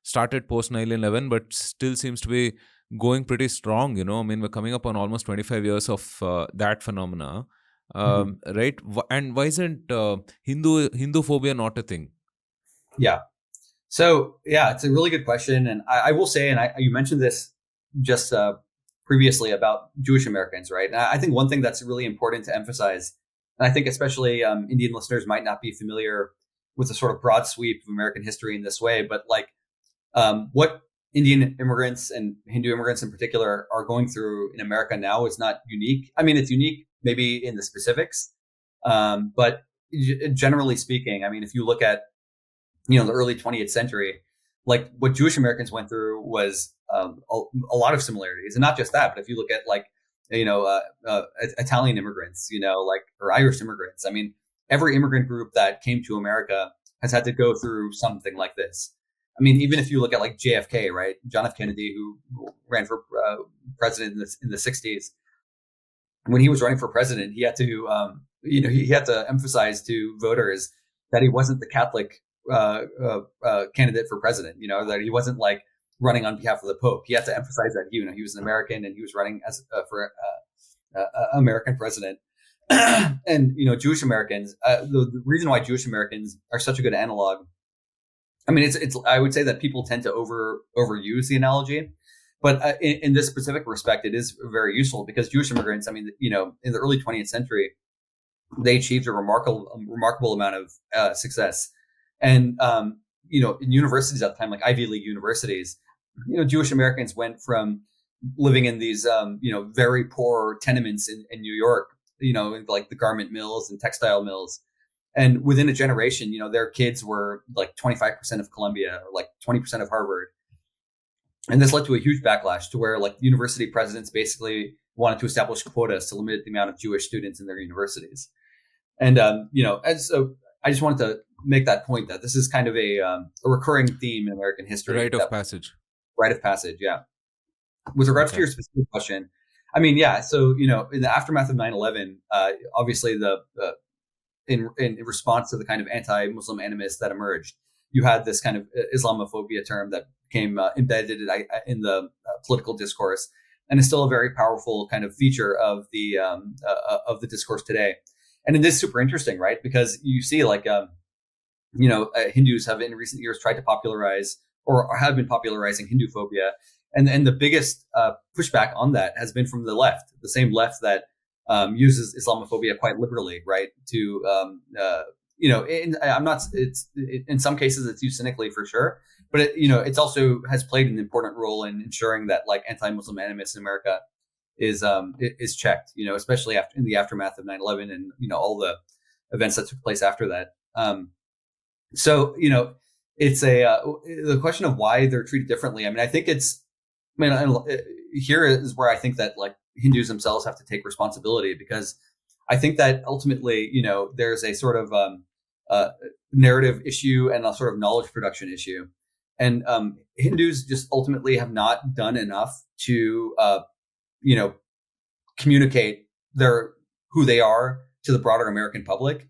Started post 9/11, but still seems to be going pretty strong. I mean, we're coming up on almost 25 years of that phenomena, right? And why isn't Hindu phobia not a thing? Yeah. So it's a really good question, and I will say, and you mentioned this just previously about Jewish Americans, right? And I think one thing that's really important to emphasize, and I think especially Indian listeners might not be familiar with the sort of broad sweep of American history in this way, but what Indian immigrants and Hindu immigrants in particular are going through in America now is not unique. I mean, it's unique maybe in the specifics, but generally speaking, I mean, if you look at the early 20th century, what Jewish Americans went through was a lot of similarities, and not just that, but if you look at Italian immigrants, or Irish immigrants, I mean, every immigrant group that came to America has had to go through something like this. I mean, even if you look at JFK, right, John F. Kennedy, who ran for president in the 60s, when he was running for president, he had to he had to emphasize to voters that he wasn't the Catholic candidate for president, that he wasn't running on behalf of the Pope. He had to emphasize that he was an American and he was running as for American president. And Jewish Americans, the reason why Jewish Americans are such a good analog, I mean, it's I would say that people tend to overuse the analogy, But in this specific respect, it is very useful because Jewish immigrants, I mean, in the early 20th century, they achieved a remarkable amount of success. And, in universities at the time, like Ivy League universities, Jewish Americans went from living in these, very poor tenements in New York, like the garment mills and textile mills. And within a generation, their kids were like 25% of Columbia or like 20% of Harvard. And this led to a huge backlash to where like university presidents basically wanted to establish quotas to limit the amount of Jewish students in their universities. And, so I just wanted to make that point that this is kind of a recurring theme in American history. Rite of passage. Rite of passage, yeah. With regards to your specific question, I mean, yeah. So, in the aftermath of 9/11, obviously in response to the kind of anti-Muslim animus that emerged, you had this kind of Islamophobia term that became embedded in the political discourse, and is still a very powerful kind of feature of the discourse today. And it is super interesting, right? Because you see, like, Hindus have in recent years tried to popularize or have been popularizing Hindu phobia. And the biggest pushback on that has been from the left, the same left that uses Islamophobia quite liberally, right? In some cases it's used cynically for sure, but it's also has played an important role in ensuring that like anti-Muslim animus in America is checked, especially in the aftermath of 9/11 and all the events that took place after that. So it's the question of why they're treated differently. I mean, here is where I think that like Hindus themselves have to take responsibility, because I think that ultimately, there's a sort of narrative issue and a sort of knowledge production issue, and Hindus just ultimately have not done enough to communicate who they are to the broader American public.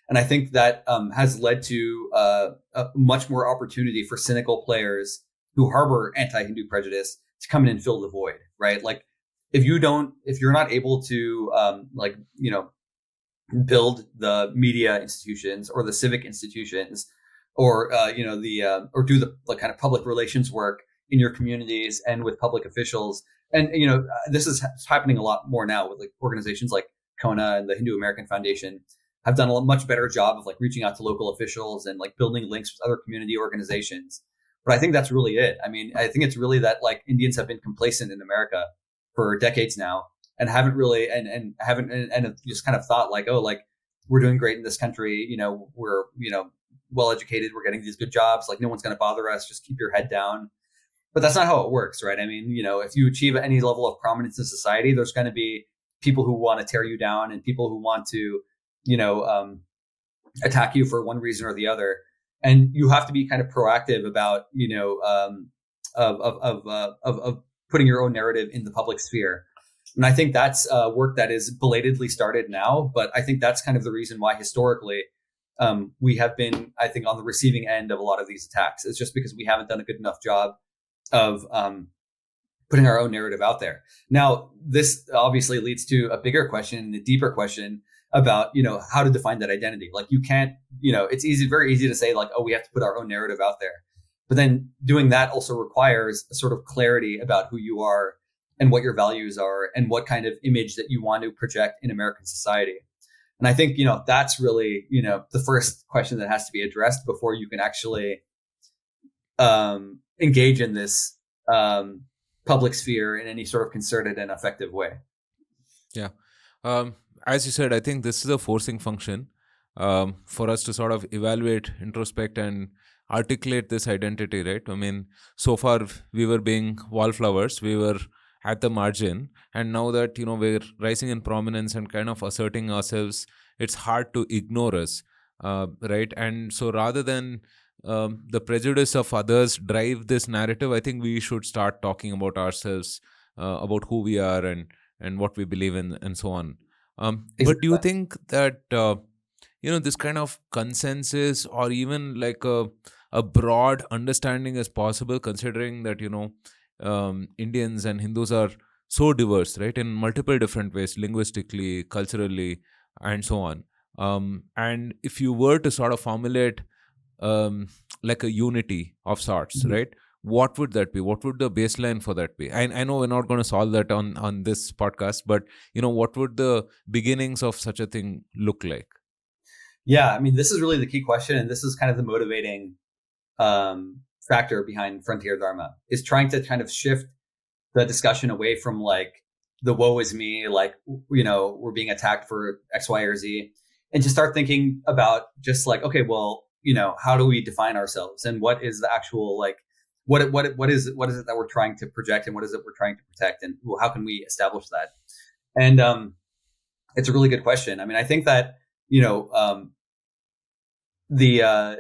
And I think that has led to a much more opportunity for cynical players who harbor anti-Hindu prejudice to come in and fill the void, right? Like if you're not able to build the media institutions or the civic institutions or or do the kind of public relations work in your communities and with public officials. And, this is happening a lot more now with like organizations like Kona and the Hindu American Foundation have done a much better job of like reaching out to local officials and like building links with other community organizations. But I think that's really it. I mean, I think it's really that like Indians have been complacent in America for decades now and haven't really and have just kind of thought like, oh, like we're doing great in this country. We're, well educated. We're getting these good jobs. Like no one's going to bother us. Just keep your head down. But that's not how it works, right? I mean, if you achieve any level of prominence in society, there's going to be people who want to tear you down and people who want to, attack you for one reason or the other. And you have to be kind of proactive about, of putting your own narrative in the public sphere. And I think that's work that is belatedly started now. But I think that's kind of the reason why historically we have been, I think, on the receiving end of a lot of these attacks. It's just because we haven't done a good enough job of putting our own narrative out there. Now, this obviously leads to a bigger question, a deeper question about, how to define that identity. Like you can't, it's very easy to say like, oh, we have to put our own narrative out there. But then doing that also requires a sort of clarity about who you are and what your values are and what kind of image that you want to project in American society. And I think, that's really, the first question that has to be addressed before you can actually engage in this public sphere in any sort of concerted and effective way. Yeah. As you said, I think this is a forcing function for us to sort of evaluate, introspect, and articulate this identity, right? I mean, so far we were being wallflowers, we were at the margin, and now that, we're rising in prominence and kind of asserting ourselves, it's hard to ignore us, right? And so rather than the prejudice of others drive this narrative, I think we should start talking about ourselves, about who we are and what we believe in and so on. Exactly. But do you think that, this kind of consensus or even like a broad understanding is possible, considering that, Indians and Hindus are so diverse, right, in multiple different ways, linguistically, culturally, and so on. And if you were to sort of formulate like a unity of sorts, Mm-hmm. right, what would that be? What would the baseline for that be? I know we're not going to solve that on this podcast, but what would the beginnings of such a thing look like? Yeah, I mean, this is really the key question, and this is kind of the motivating factor behind Frontier Dharma, is trying to kind of shift the discussion away from like the woe is me, like, we're being attacked for X, Y, or Z, and to start thinking about just like, okay, well, how do we define ourselves, and what is the actual like, what is it that we're trying to project, and what is it we're trying to protect, and how can we establish that? And it's a really good question. I mean, I think that the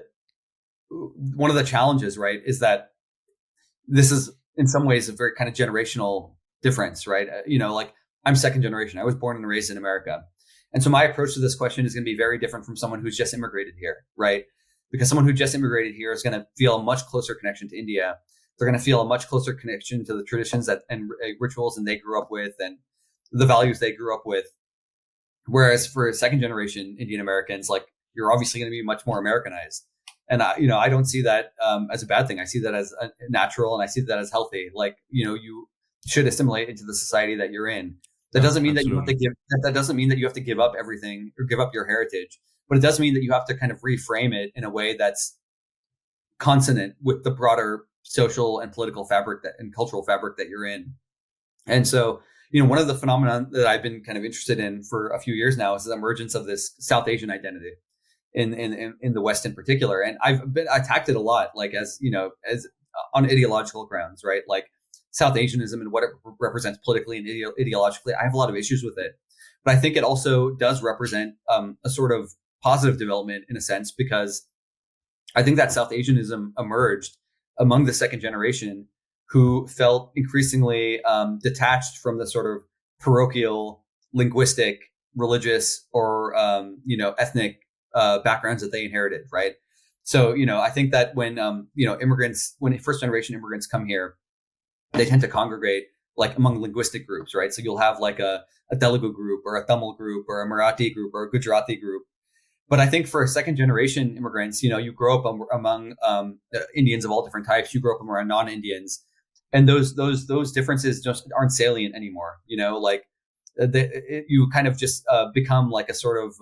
one of the challenges, right, is that this is in some ways a very kind of generational difference, right? Like, I'm second generation. I was born and raised in America. And so my approach to this question is going to be very different from someone who's just immigrated here, right? Because someone who just immigrated here is going to feel a much closer connection to India. They're going to feel a much closer connection to the traditions and rituals that they grew up with and the values they grew up with. Whereas for second generation Indian Americans, like, you're obviously going to be much more Americanized. And I don't see that as a bad thing. I see that as natural, and I see that as healthy. Like, you should assimilate into the society that you're in. That doesn't mean that you have to give. That doesn't mean that you have to give up everything or give up your heritage. But it does mean that you have to kind of reframe it in a way that's consonant with the broader social and political fabric and cultural fabric that you're in. And so, one of the phenomena that I've been kind of interested in for a few years now is the emergence of this South Asian identity in the West in particular. And I've been attacked it a lot, like, as on ideological grounds, right? Like, South Asianism and what it represents politically and ideologically, I have a lot of issues with it. But I think it also does represent a sort of positive development in a sense, because I think that South Asianism emerged among the second generation who felt increasingly detached from the sort of parochial, linguistic, religious, or ethnic backgrounds that they inherited, right? So I think that when when first generation immigrants come here, they tend to congregate like among linguistic groups, right? So you'll have like a Telugu group or a Tamil group or a Marathi group or a Gujarati group. But I think for second generation immigrants, you grow up among Indians of all different types. You grow up around non-Indians, and those differences just aren't salient anymore. You kind of just become like a sort of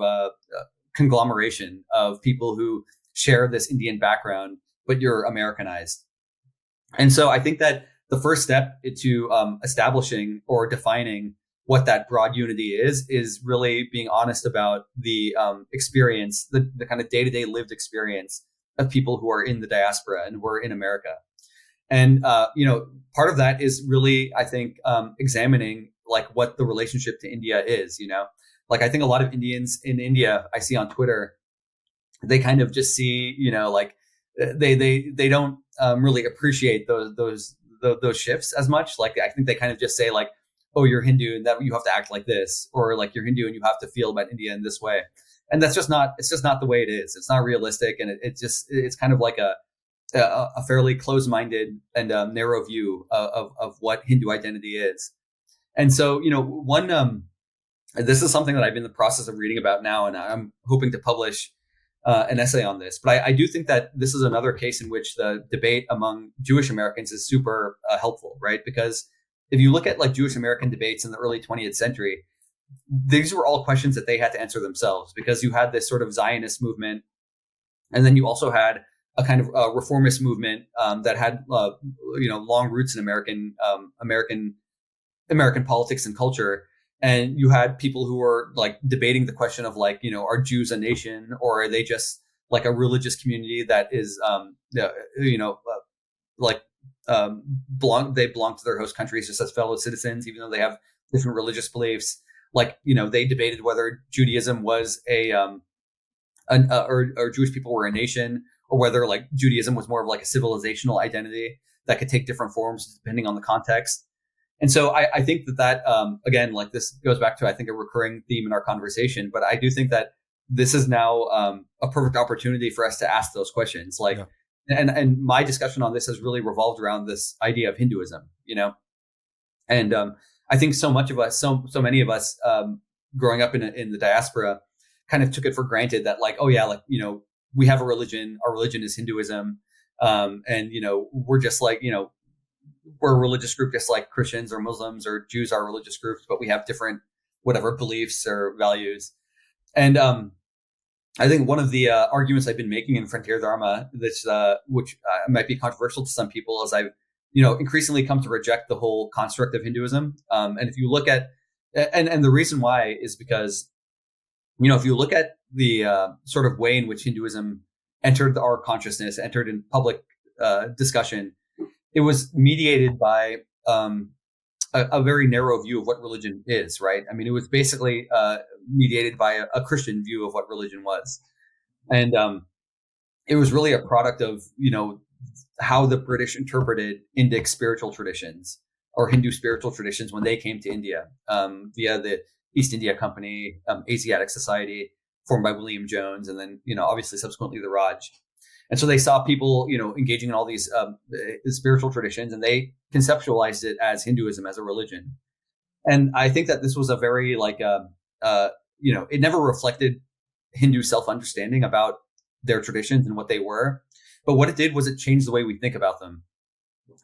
conglomeration of people who share this Indian background, but you're Americanized. And so I think that the first step to establishing or defining what that broad unity is really being honest about the experience, the kind of day-to-day lived experience of people who are in the diaspora and who are in America. And, part of that is really, I think, examining like what the relationship to India is, like, I think a lot of Indians in India I see on Twitter, they kind of just see, like they don't really appreciate those shifts as much. Like, I think they kind of just say like, oh, you're Hindu and that you have to act like this, or like you're Hindu and you have to feel about India in this way. And it's just not the way it is. It's not realistic. And it's kind of like a fairly closed-minded and narrow view of what Hindu identity is. And so, this is something that I've been in the process of reading about now, and I'm hoping to publish an essay on this. But I do think that this is another case in which the debate among Jewish Americans is super helpful, right? Because if you look at like Jewish American debates in the early 20th century, these were all questions that they had to answer themselves, because you had this sort of Zionist movement, and then you also had a kind of reformist movement that had long roots in American politics and culture. And you had people who were like debating the question of like, are Jews a nation, or are they just like a religious community that is they belong to their host countries just as fellow citizens, even though they have different religious beliefs. Like, they debated whether Judaism was or Jewish people were a nation, or whether like Judaism was more of like a civilizational identity that could take different forms depending on the context. And so I think that again, like, this goes back to, I think, a recurring theme in our conversation, but I do think that this is now a perfect opportunity for us to ask those questions. Like, yeah. And my discussion on this has really revolved around this idea of Hinduism, and I think so many of us growing up in the diaspora kind of took it for granted that like, oh yeah, like, we have a religion, our religion is Hinduism. And we're just like we're a religious group just like Christians or Muslims or Jews are religious groups, but we have different whatever beliefs or values. And I think one of the arguments I've been making in Frontier Dharma, which might be controversial to some people, is I've increasingly come to reject the whole construct of Hinduism. And if you look at and the reason why is because if you look at the sort of way in which Hinduism entered our consciousness, entered in public discussion, it was mediated by a very narrow view of what religion is, right? I mean, it was basically mediated by a Christian view of what religion was. And it was really a product of, how the British interpreted Indic spiritual traditions or Hindu spiritual traditions when they came to India via the East India Company, Asiatic Society formed by William Jones, and then, obviously subsequently the Raj. And so they saw people, engaging in all these spiritual traditions, and they conceptualized it as Hinduism, as a religion. And I think that this was a very it never reflected Hindu self-understanding about their traditions and what they were. But what it did was it changed the way we think about them.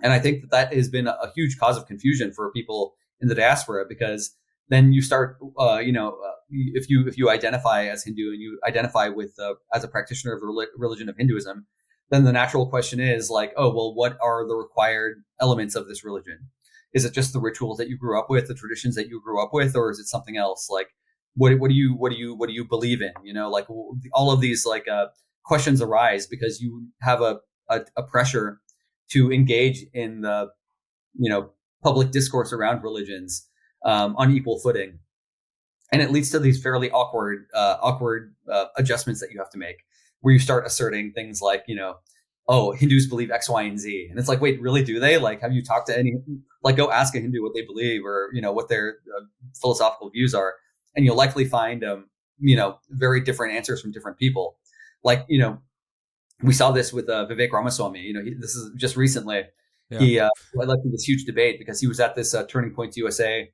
And I think that has been a huge cause of confusion for people in the diaspora, because then you start, if you identify as Hindu and you identify with as a practitioner of the religion of Hinduism, then the natural question is like, oh, well, what are the required elements of this religion? Is it just the rituals that you grew up with, the traditions that you grew up with, or is it something else? Like, what do you believe in? Like all of these questions arise because you have a pressure to engage in the public discourse around religions on equal footing, and it leads to these fairly awkward adjustments that you have to make, where you start asserting things like oh, Hindus believe X, Y, and Z, and it's like, wait, really? Do they? Like, have you talked to any? Like, go ask a Hindu what they believe, or what their philosophical views are, and you'll likely find very different answers from different people. Like, we saw this with Vivek Ramaswamy. This is just recently. Yeah. He led to this huge debate because he was at this Turning Point USA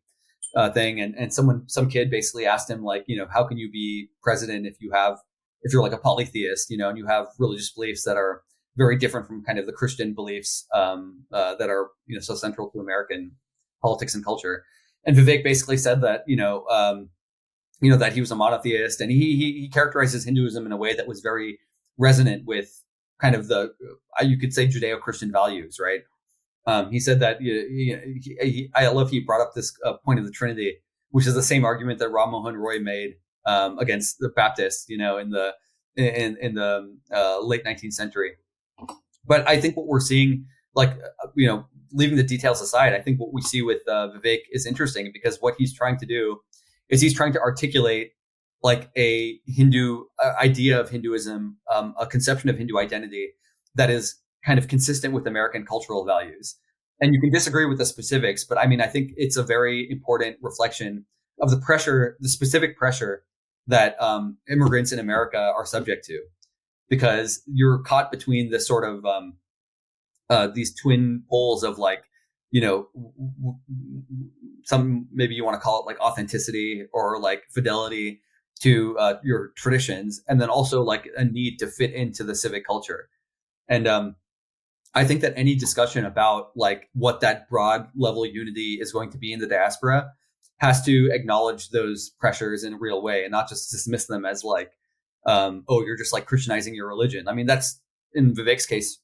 thing, and some kid basically asked him, like, how can you be president if you're like a polytheist, and you have religious beliefs that are very different from kind of the Christian beliefs that are so central to American politics and culture. And Vivek basically said that that he was a monotheist, and he characterizes Hinduism in a way that was very resonant with kind of the you could say Judeo-Christian values, right? He said that I love he brought up this point of the Trinity, which is the same argument that Ram Mohan Roy made against the Baptists, in the late 19th century. But I think what we're seeing, leaving the details aside, I think what we see with Vivek is interesting, because what he's trying to do is he's trying to articulate like a Hindu idea of Hinduism, a conception of Hindu identity that is kind of consistent with American cultural values. And you can disagree with the specifics, but I mean, I think it's a very important reflection of the specific pressure that immigrants in America are subject to, because you're caught between the sort of these twin poles of some, maybe you want to call it like authenticity or like fidelity to your traditions, and then also like a need to fit into the civic culture. And I think that any discussion about like what that broad level unity is going to be in the diaspora has to acknowledge those pressures in a real way, and not just dismiss them as like, oh, you're just like Christianizing your religion. I mean, that's, in Vivek's case,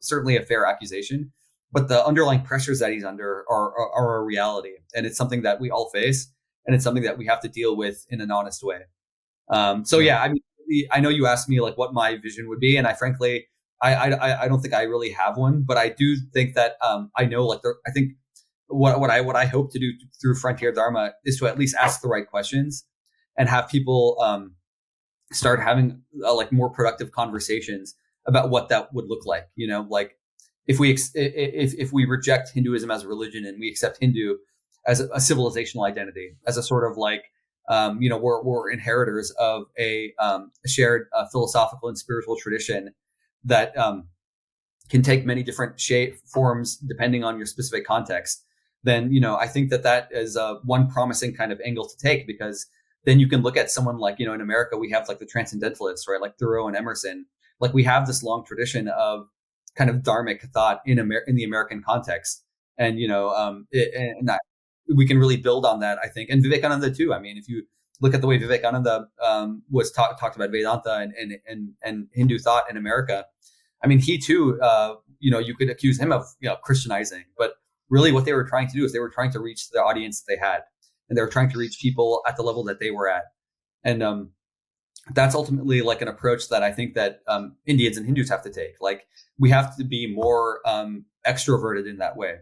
certainly a fair accusation, but the underlying pressures that he's under are a reality, and it's something that we all face, and it's something that we have to deal with in an honest way. So yeah, I mean, I know you asked me like what my vision would be, and I frankly, I don't think I really have one, but I do think that I know I think what I hope to do through Frontier Dharma is to at least ask the right questions and have people start having like more productive conversations about what that would look like. Like if we reject Hinduism as a religion and we accept Hindu as a civilizational identity, as a sort of like we're inheritors of a shared philosophical and spiritual tradition that can take many different forms depending on your specific context, then I think that is one promising kind of angle to take, because then you can look at someone like, in America we have like the transcendentalists, right? Like Thoreau and Emerson. Like we have this long tradition of kind of dharmic thought in the American context. And, and that we can really build on that, I think. And Vivekananda too. I mean, if you look at the way Vivekananda was talked about Vedanta and Hindu thought in America, I mean, he too, you could accuse him of, Christianizing, but really what they were trying to do is they were trying to reach the audience they had, and they were trying to reach people at the level that they were at. And that's ultimately like an approach that I think that Indians and Hindus have to take. Like, we have to be more extroverted in that way,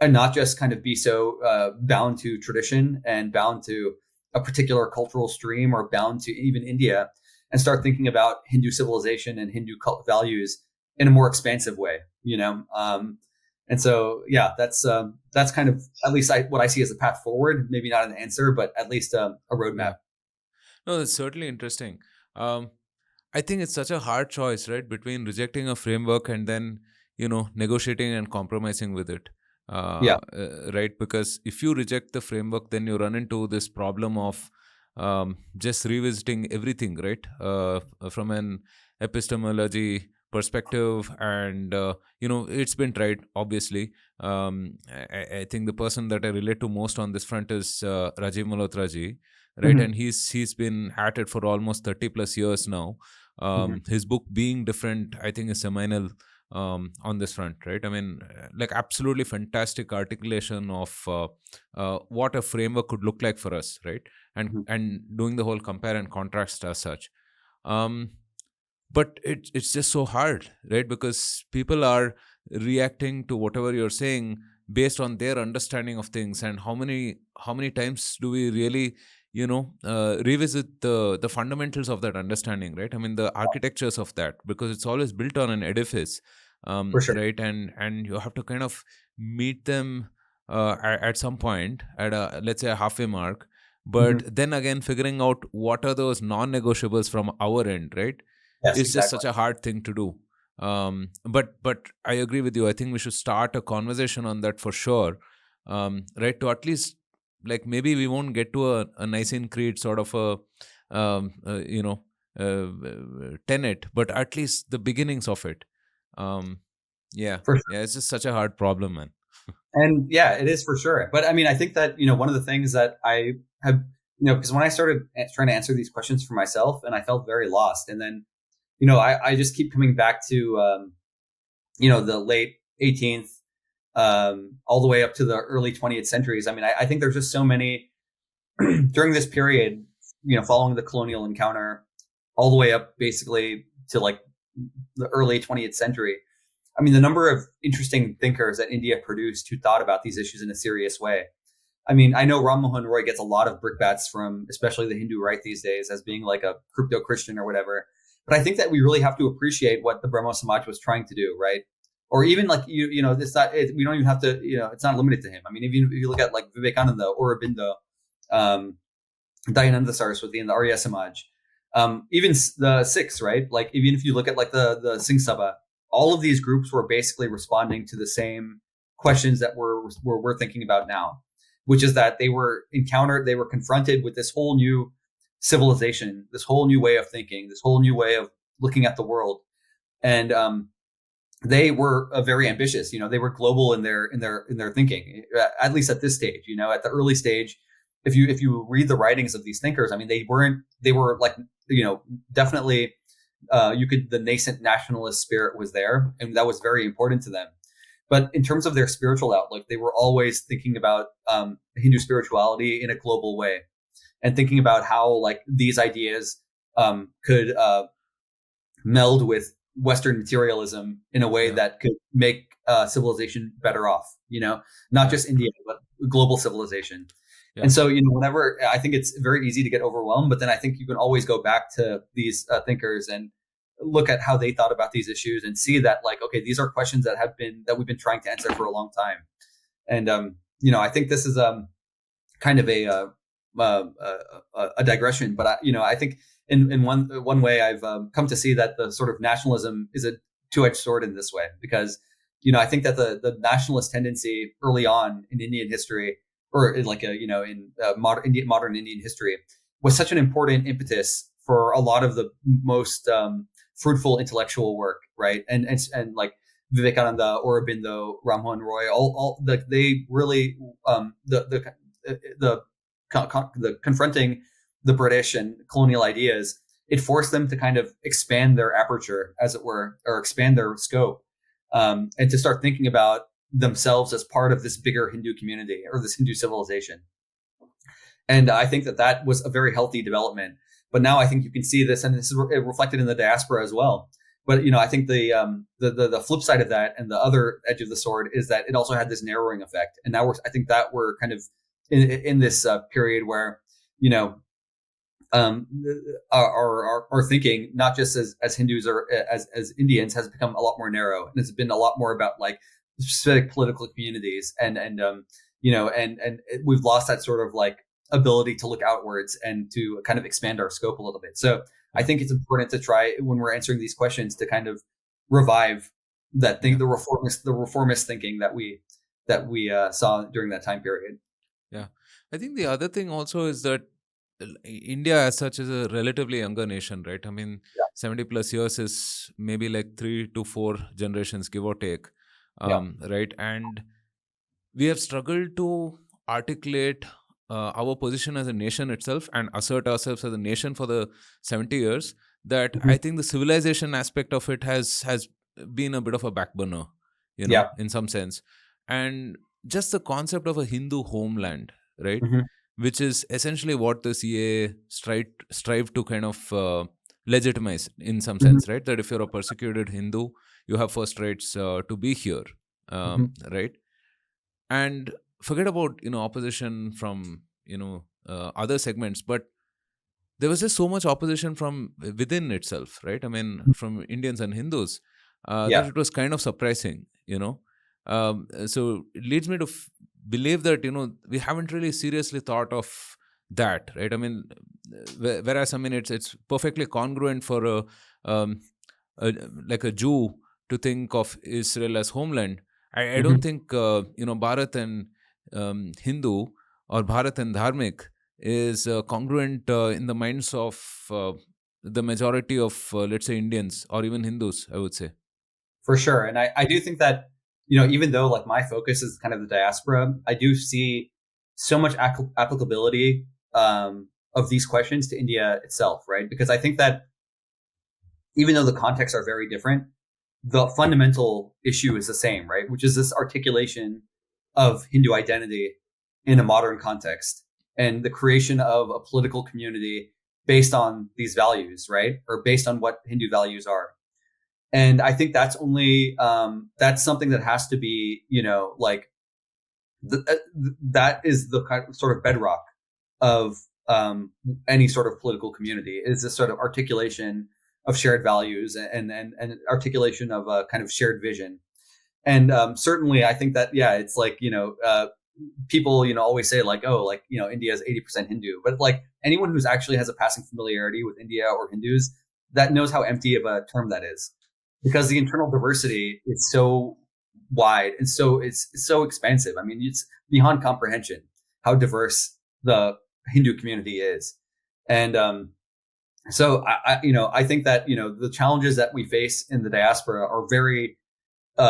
and not just kind of be so bound to tradition and bound to a particular cultural stream or bound to even India, and start thinking about Hindu civilization and Hindu values in a more expansive way, And so, yeah, that's kind of at least what I see as a path forward. Maybe not an answer, but at least a roadmap. No, that's certainly interesting. I think it's such a hard choice, right, between rejecting a framework and then, negotiating and compromising with it. Right, because if you reject the framework, then you run into this problem of just revisiting everything, right, from an epistemology perspective. And it's been tried, obviously. I think the person that I relate to most on this front is Rajiv Malhotra ji, right? And he's been at it for almost 30 plus years now. His book Being Different, I think, is seminal on this front, right? I mean, like, absolutely fantastic articulation of what a framework could look like for us, right? And doing the whole compare and contrast as such. But it's just so hard, right? Because people are reacting to whatever you're saying based on their understanding of things. And how many times do we really, revisit the fundamentals of that understanding, right? I mean, the architectures of that, because it's always built on an edifice, For sure. right? And you have to kind of meet them at some point at let's say a halfway mark. But then again, figuring out what are those non-negotiables from our end, right? Yes, It's just such a hard thing to do. But I agree with you. I think we should start a conversation on that for sure, right? To at least, like, maybe we won't get to a Nicene Creed sort of tenet, but at least the beginnings of it. Yeah, For sure. yeah, it's just such a hard problem, man. And yeah, it is for sure. But I mean, I think that, one of the things that I have, because when I started trying to answer these questions for myself, and I felt very lost. And then, I just keep coming back to, the late 18th, all the way up to the early 20th centuries. I mean, I think there's just so many during this period, following the colonial encounter, all the way up basically to like the early 20th century. I mean, the number of interesting thinkers that India produced who thought about these issues in a serious way. I mean, I know Ram Mohan Roy gets a lot of brickbats from especially the Hindu right these days as being like a crypto-Christian or whatever. But I think that we really have to appreciate what the Brahmo Samaj was trying to do, right? Or even like, it's not, we don't even have to, it's not limited to him. I mean, if you look at like Vivekananda, Aurobindo, Dayananda Saraswati and the Arya Samaj, even the Sikhs, right? Like, even if you look at like the Singh Sabha, all of these groups were basically responding to the same questions that we're thinking about now, which is that they were confronted with this whole new civilization, this whole new way of thinking, this whole new way of looking at the world. And they were very ambitious. They were global in their thinking, at least at this stage. At the early stage, if you read the writings of these thinkers, I mean, they were like, definitely, the nascent nationalist spirit was there, and that was very important to them. But in terms of their spiritual outlook, they were always thinking about Hindu spirituality in a global way, and thinking about how like these ideas could meld with Western materialism in a way that could make civilization better off. Not just India, but global civilization. Yeah. And so, whenever, I think it's very easy to get overwhelmed, but then I think you can always go back to these thinkers and look at how they thought about these issues and see that, like, okay, these are questions that we've been trying to answer for a long time. And, I think this is kind of a digression, but I think in one way I've come to see that the sort of nationalism is a two-edged sword in this way, because, I think that the nationalist tendency early on in Indian history, or in like in modern Indian history, was such an important impetus for a lot of the most fruitful intellectual work, right? And like Vivekananda, Aurobindo, Rammohn Roy, they really the confronting the British and colonial ideas, it forced them to kind of expand their aperture, as it were, or expand their scope, and to start thinking about themselves as part of this bigger Hindu community or this Hindu civilization. And I think that was a very healthy development. But now I think you can see this, and this is reflected in the diaspora as well. But I think the flip side of that, and the other edge of the sword, is that it also had this narrowing effect. And now I think that we're kind of in this period where our thinking, not just as Hindus or as Indians, has become a lot more narrow, and it's been a lot more about like specific political communities, and we've lost that sort of like ability to look outwards and to kind of expand our scope a little bit. So I think it's important to try, when we're answering these questions, to kind of revive that thing, the reformist thinking that we saw during that time period. Yeah, I think the other thing also is that India as such is a relatively younger nation, right? I mean, 70 plus years is maybe like 3 to 4 generations, give or take, right? And we have struggled to articulate our position as a nation itself and assert ourselves as a nation for the 70 years, that I think the civilization aspect of it has been a bit of a back burner, in some sense. And just the concept of a Hindu homeland, right? Which is essentially what the CAA strive to kind of legitimize in some sense, right? That if you're a persecuted Hindu, you have first rights to be here, right? And forget about opposition from other segments, but there was just so much opposition from within itself, right? I mean, from Indians and Hindus, that it was kind of surprising, so it leads me to believe that we haven't really seriously thought of that, right? I mean, whereas I mean it's perfectly congruent for like a Jew to think of Israel as homeland. I don't think Bharat and Hindu or Bharat and Dharmic is congruent in the minds of the majority of let's say Indians or even Hindus, I would say. For sure. And I do think that even though like my focus is kind of the diaspora, I do see so much applicability of these questions to India itself, right? Because I think that even though the contexts are very different, the fundamental issue is the same, right? Which is this articulation of Hindu identity in a modern context and the creation of a political community based on these values, right? Or based on what Hindu values are. And I think that's only, that's something that has to be, that is the kind of sort of bedrock of any sort of political community, is this sort of articulation of shared values and articulation of a kind of shared vision. And certainly I think that, it's like, people, always say like, oh, like, India is 80% Hindu, but like anyone who's actually has a passing familiarity with India or Hindus, that knows how empty of a term that is, because the internal diversity is so wide and so it's so expansive. I mean, it's beyond comprehension how diverse the Hindu community is. And so I think that, the challenges that we face in the diaspora are very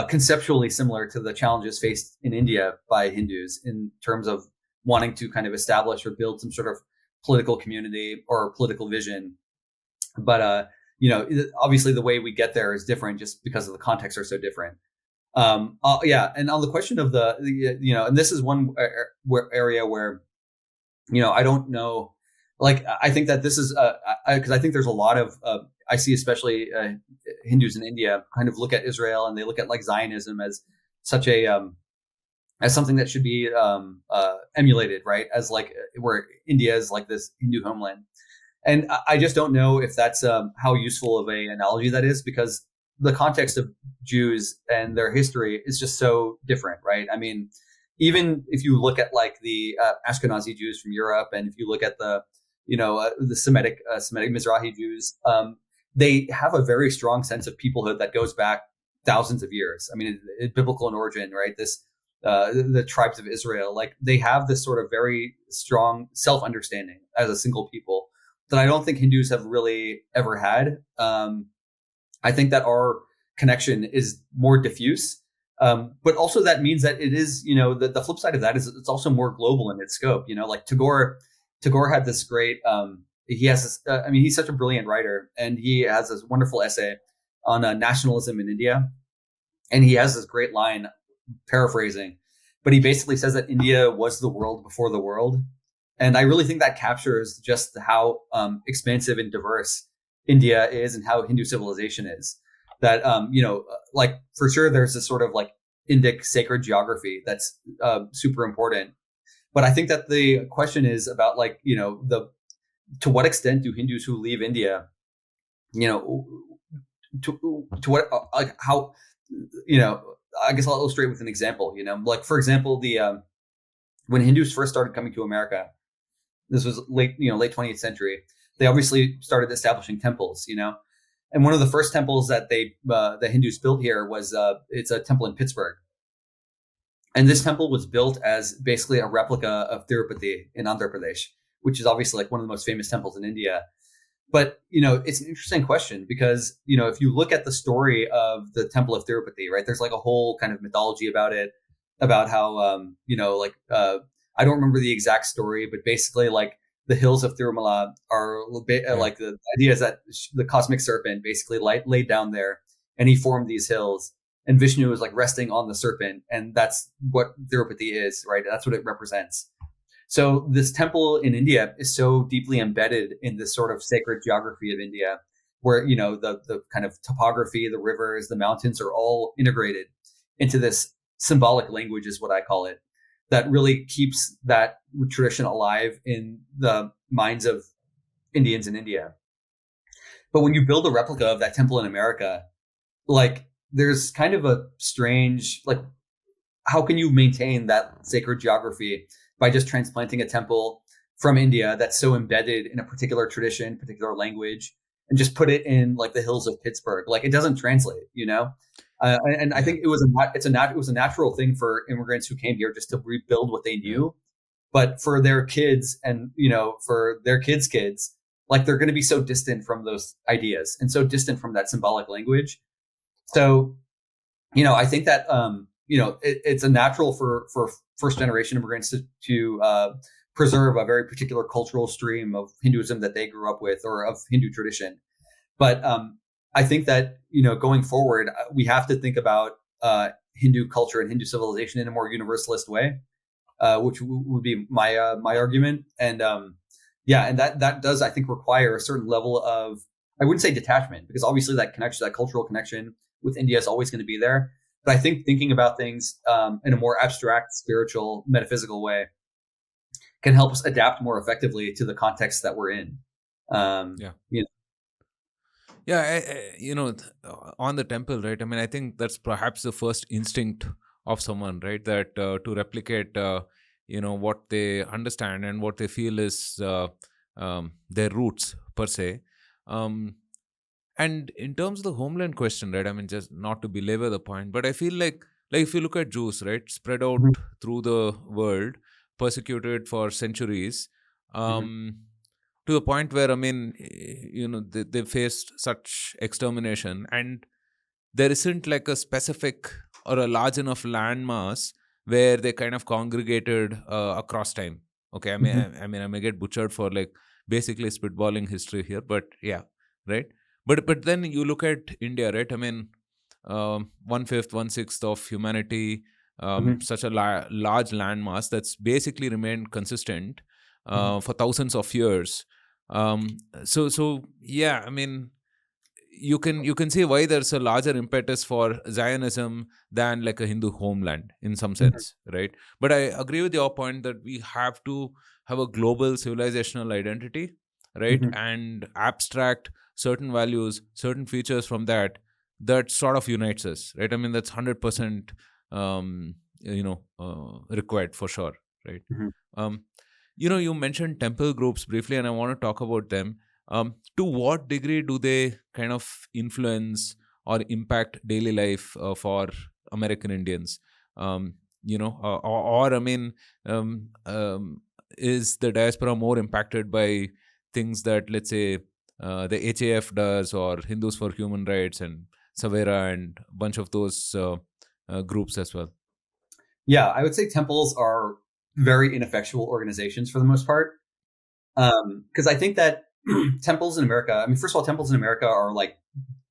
conceptually similar to the challenges faced in India by Hindus in terms of wanting to kind of establish or build some sort of political community or political vision. But, obviously the way we get there is different just because of the contexts are so different. And on the question of the and this is one area where, I don't know, like, I think that this is, because I think there's a lot of, I see especially Hindus in India kind of look at Israel and they look at like Zionism as such a, as something that should be emulated, right? As like where India is like this Hindu homeland. And I just don't know if that's how useful of a analogy that is, because the context of Jews and their history is just so different, right? I mean, even if you look at like the Ashkenazi Jews from Europe, and if you look at the Semitic Mizrahi Jews, they have a very strong sense of peoplehood that goes back thousands of years. I mean, it's biblical in origin, right? This the tribes of Israel, like they have this sort of very strong self-understanding as a single people that I don't think Hindus have really ever had. I think that our connection is more diffuse. But also that means that it is, the flip side of that is it's also more global in its scope. Like Tagore had this great, he has this, he's such a brilliant writer, and he has this wonderful essay on nationalism in India. And he has this great line, paraphrasing, but he basically says that India was the world before the world. And I really think that captures just how expansive and diverse India is and how Hindu civilization is. That, like for sure, there's this sort of like Indic sacred geography that's super important. But I think that the question is about like, to what extent do Hindus who leave India, to what, like how, I guess I'll illustrate with an example, like for example, when Hindus first started coming to America, this was late 20th century, they obviously started establishing temples, and one of the first temples that the Hindus built here was, it's a temple in Pittsburgh. And this temple was built as basically a replica of Tirupati in Andhra Pradesh, which is obviously like one of the most famous temples in India. But, it's an interesting question because, if you look at the story of the Temple of Tirupati, right, there's like a whole kind of mythology about it, about how, I don't remember the exact story, but basically like the hills of Tirumala are like the idea is that the cosmic serpent basically laid down there and he formed these hills, and Vishnu is like resting on the serpent. And that's what Tirupati is, right? That's what it represents. So this temple in India is so deeply embedded in this sort of sacred geography of India, where, the kind of topography, the rivers, the mountains are all integrated into this symbolic language, is what I call it, that really keeps that tradition alive in the minds of Indians in India. But when you build a replica of that temple in America, like there's kind of a strange, like, how can you maintain that sacred geography by just transplanting a temple from India that's so embedded in a particular tradition, particular language, and just put it in like the hills of Pittsburgh? Like it doesn't translate, and I think it was a natural thing for immigrants who came here just to rebuild what they knew. But for their kids and, for their kids' kids, like they're going to be so distant from those ideas and so distant from that symbolic language. So, I think that, it's a natural for first generation immigrants to preserve a very particular cultural stream of Hinduism that they grew up with, or of Hindu tradition. But I think that, going forward, we have to think about Hindu culture and Hindu civilization in a more universalist way, which would be my argument. And and that does, I think, require a certain level of, I wouldn't say detachment, because obviously that connection, that cultural connection with India is always going to be there. But I think thinking about things in a more abstract, spiritual, metaphysical way can help us adapt more effectively to the context that we're in. On the temple, right? I mean, I think that's perhaps the first instinct of someone, right? That to replicate, what they understand and what they feel is their roots per se. And in terms of the homeland question, right? I mean, just not to belabor the point, but I feel like if you look at Jews, right, spread out through the world, persecuted for centuries, to the point where, I mean, they faced such extermination, and there isn't like a specific or a large enough landmass where they kind of congregated across time. Okay, I mean, I may get butchered for like basically spitballing history here, but yeah, right. But then you look at India, right? I mean, 1/5, 1/6 of humanity, such a large landmass that's basically remained consistent for thousands of years. So yeah, I mean, you can see why there's a larger impetus for Zionism than like a Hindu homeland in some sense, right? But I agree with your point that we have to have a global civilizational identity, right? And abstract certain values, certain features from that sort of unites us, right? I mean, that's 100% required for sure, right? You mentioned temple groups briefly, and I want to talk about them. To what degree do they kind of influence or impact daily life for American Indians? Or I mean, is the diaspora more impacted by things that, let's say, the HAF does, or Hindus for Human Rights and Savera and a bunch of those groups as well? Yeah, I would say temples are very ineffectual organizations for the most part. Because I think that temples in America, I mean, first of all, temples in America are like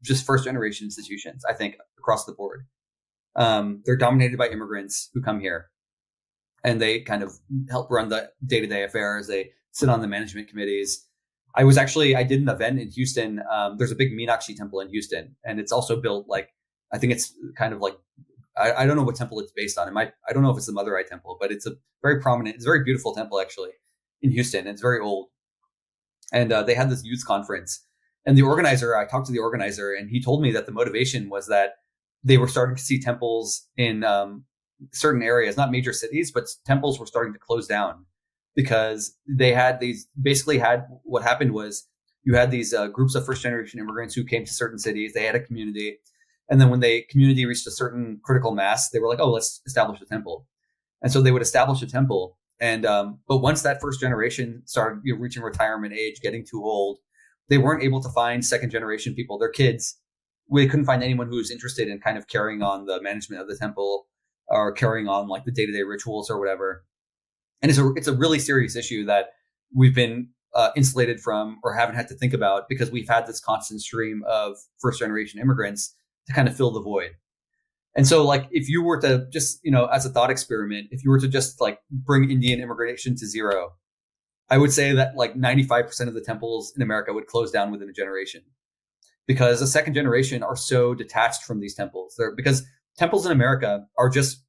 just first generation institutions, I think, across the board. They're dominated by immigrants who come here and they kind of help run the day-to-day affairs. They sit on the management committees. I did an event in Houston. There's a big Meenakshi temple in Houston, and it's also built like, I think it's kind of like, I don't know what temple it's based on. I don't know if it's the Mother Eye temple, but it's a very beautiful temple actually in Houston. It's very old. And they had this youth conference, and I talked to the organizer, and he told me that the motivation was that they were starting to see temples in certain areas, not major cities, but temples were starting to close down because what happened was you had these groups of first generation immigrants who came to certain cities. They had a community. And then when the community reached a certain critical mass, they were like, oh, let's establish a temple. And so they would establish a temple. And but once that first generation started reaching retirement age, getting too old, they weren't able to find second generation people, their kids. We couldn't find anyone who was interested in kind of carrying on the management of the temple or carrying on like the day-to-day rituals or whatever. And it's a really serious issue that we've been insulated from or haven't had to think about because we've had this constant stream of first generation immigrants to kind of fill the void. And so like, if you were to just, as a thought experiment, if you were to just like bring Indian immigration to zero, I would say that like 95% of the temples in America would close down within a generation because the second generation are so detached from these temples. Because temples in America are just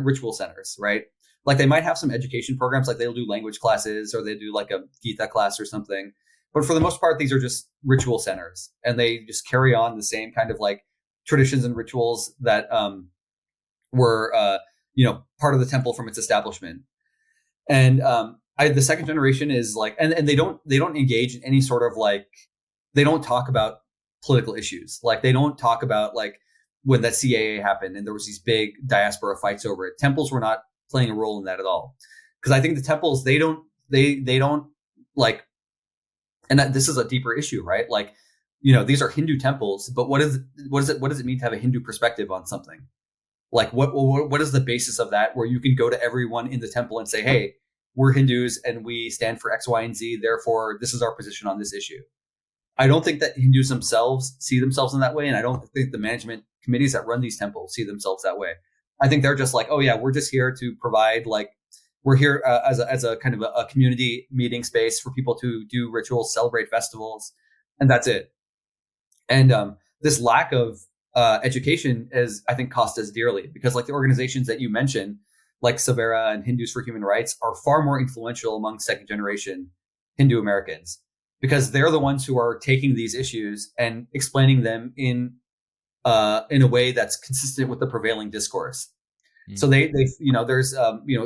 ritual centers, right? Like they might have some education programs, like they'll do language classes or they do like a Gita class or something. But for the most part, these are just ritual centers and they just carry on the same kind of like traditions and rituals that were part of the temple from its establishment. And the second generation is like, and they don't engage in any sort of like, they don't talk about political issues. Like they don't talk about like when that CAA happened and there was these big diaspora fights over it. Temples were not playing a role in that at all. Because I think the temples, they don't like, and that this is a deeper issue, right? Like, these are Hindu temples, but what does it mean to have a Hindu perspective on something? Like what is the basis of that where you can go to everyone in the temple and say, hey, we're Hindus and we stand for X, Y, and Z. Therefore, this is our position on this issue. I don't think that Hindus themselves see themselves in that way. And I don't think the management committees that run these temples see themselves that way. I think they're just like, oh yeah, we're just here to provide like, we're here as a kind of a community meeting space for people to do rituals, celebrate festivals, and that's it. And this lack of education is, I think, cost us dearly because like the organizations that you mentioned, like Savera and Hindus for Human Rights, are far more influential among second generation Hindu Americans because they're the ones who are taking these issues and explaining them in a way that's consistent with the prevailing discourse. So they there's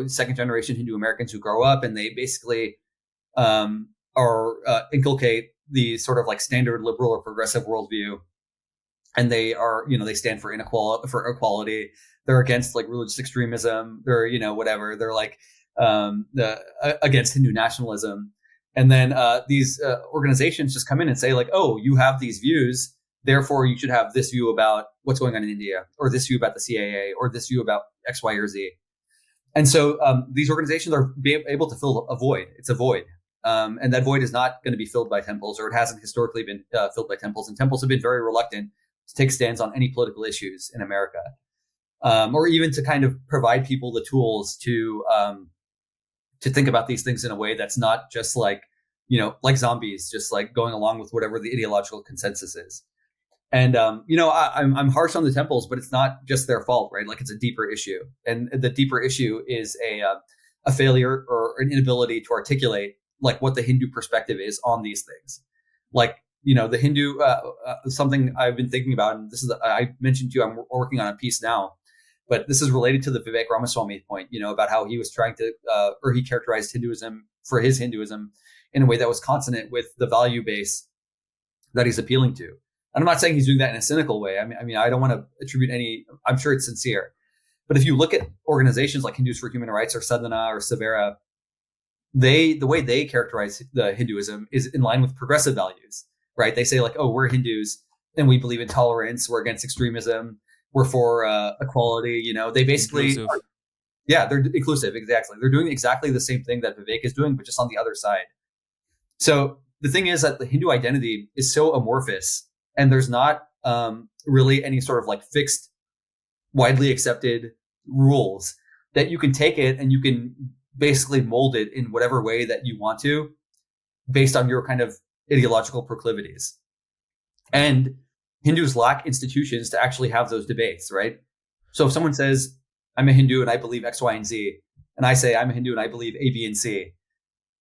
second generation Hindu Americans who grow up and they basically inculcate the sort of like standard liberal or progressive worldview, and they are they stand for equality. They're against like religious extremism. They're whatever. They're like against Hindu nationalism. And then these organizations just come in and say like, oh, you have these views, therefore you should have this view about what's going on in India, or this view about the CAA, or this view about X, Y, or Z. And so these organizations are able to fill a void. It's a void. And that void is not going to be filled by temples, or it hasn't historically been filled by temples. And temples have been very reluctant to take stands on any political issues in America, or even to kind of provide people the tools to think about these things in a way that's not just like, like zombies, just like going along with whatever the ideological consensus is. And, I'm harsh on the temples, but it's not just their fault, right? Like it's a deeper issue. And the deeper issue is a failure or an inability to articulate like what the Hindu perspective is on these things. Like, the Hindu, something I've been thinking about, and this is, I mentioned to you, I'm working on a piece now, but this is related to the Vivek Ramaswamy point, about how he was trying to, or he characterized Hinduism for his Hinduism in a way that was consonant with the value base that he's appealing to. And I'm not saying he's doing that in a cynical way. I mean, I don't want to attribute I'm sure it's sincere. But if you look at organizations like Hindus for Human Rights or Sadhana or Savera, the way they characterize the Hinduism is in line with progressive values, right? They say like, oh, we're Hindus. and we believe in tolerance. We're against extremism. We're for equality. They basically Inclusive. they're inclusive. Exactly. They're doing exactly the same thing that Vivek is doing, but just on the other side. So the thing is that the Hindu identity is so amorphous, and there's not really any sort of like fixed, widely accepted rules that you can take it and you can basically mold it in whatever way that you want to based on your kind of ideological proclivities. And Hindus lack institutions to actually have those debates, right? So if someone says, I'm a Hindu and I believe X, Y, and Z, and I say I'm a Hindu and I believe A, B, and C,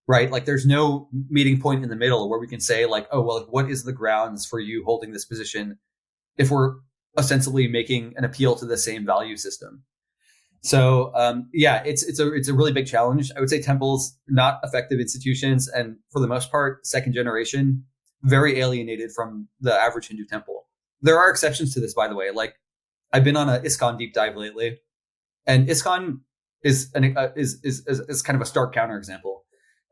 right? Like there's no meeting point in the middle where we can say like, oh, well, what is the grounds for you holding this position if we're ostensibly making an appeal to the same value system? So it's a really big challenge. I would say temples, not effective institutions, and for the most part, second generation, very alienated from the average Hindu temple. There are exceptions to this, by the way. Like I've been on a ISKCON deep dive lately, and ISKCON is kind of a stark counterexample.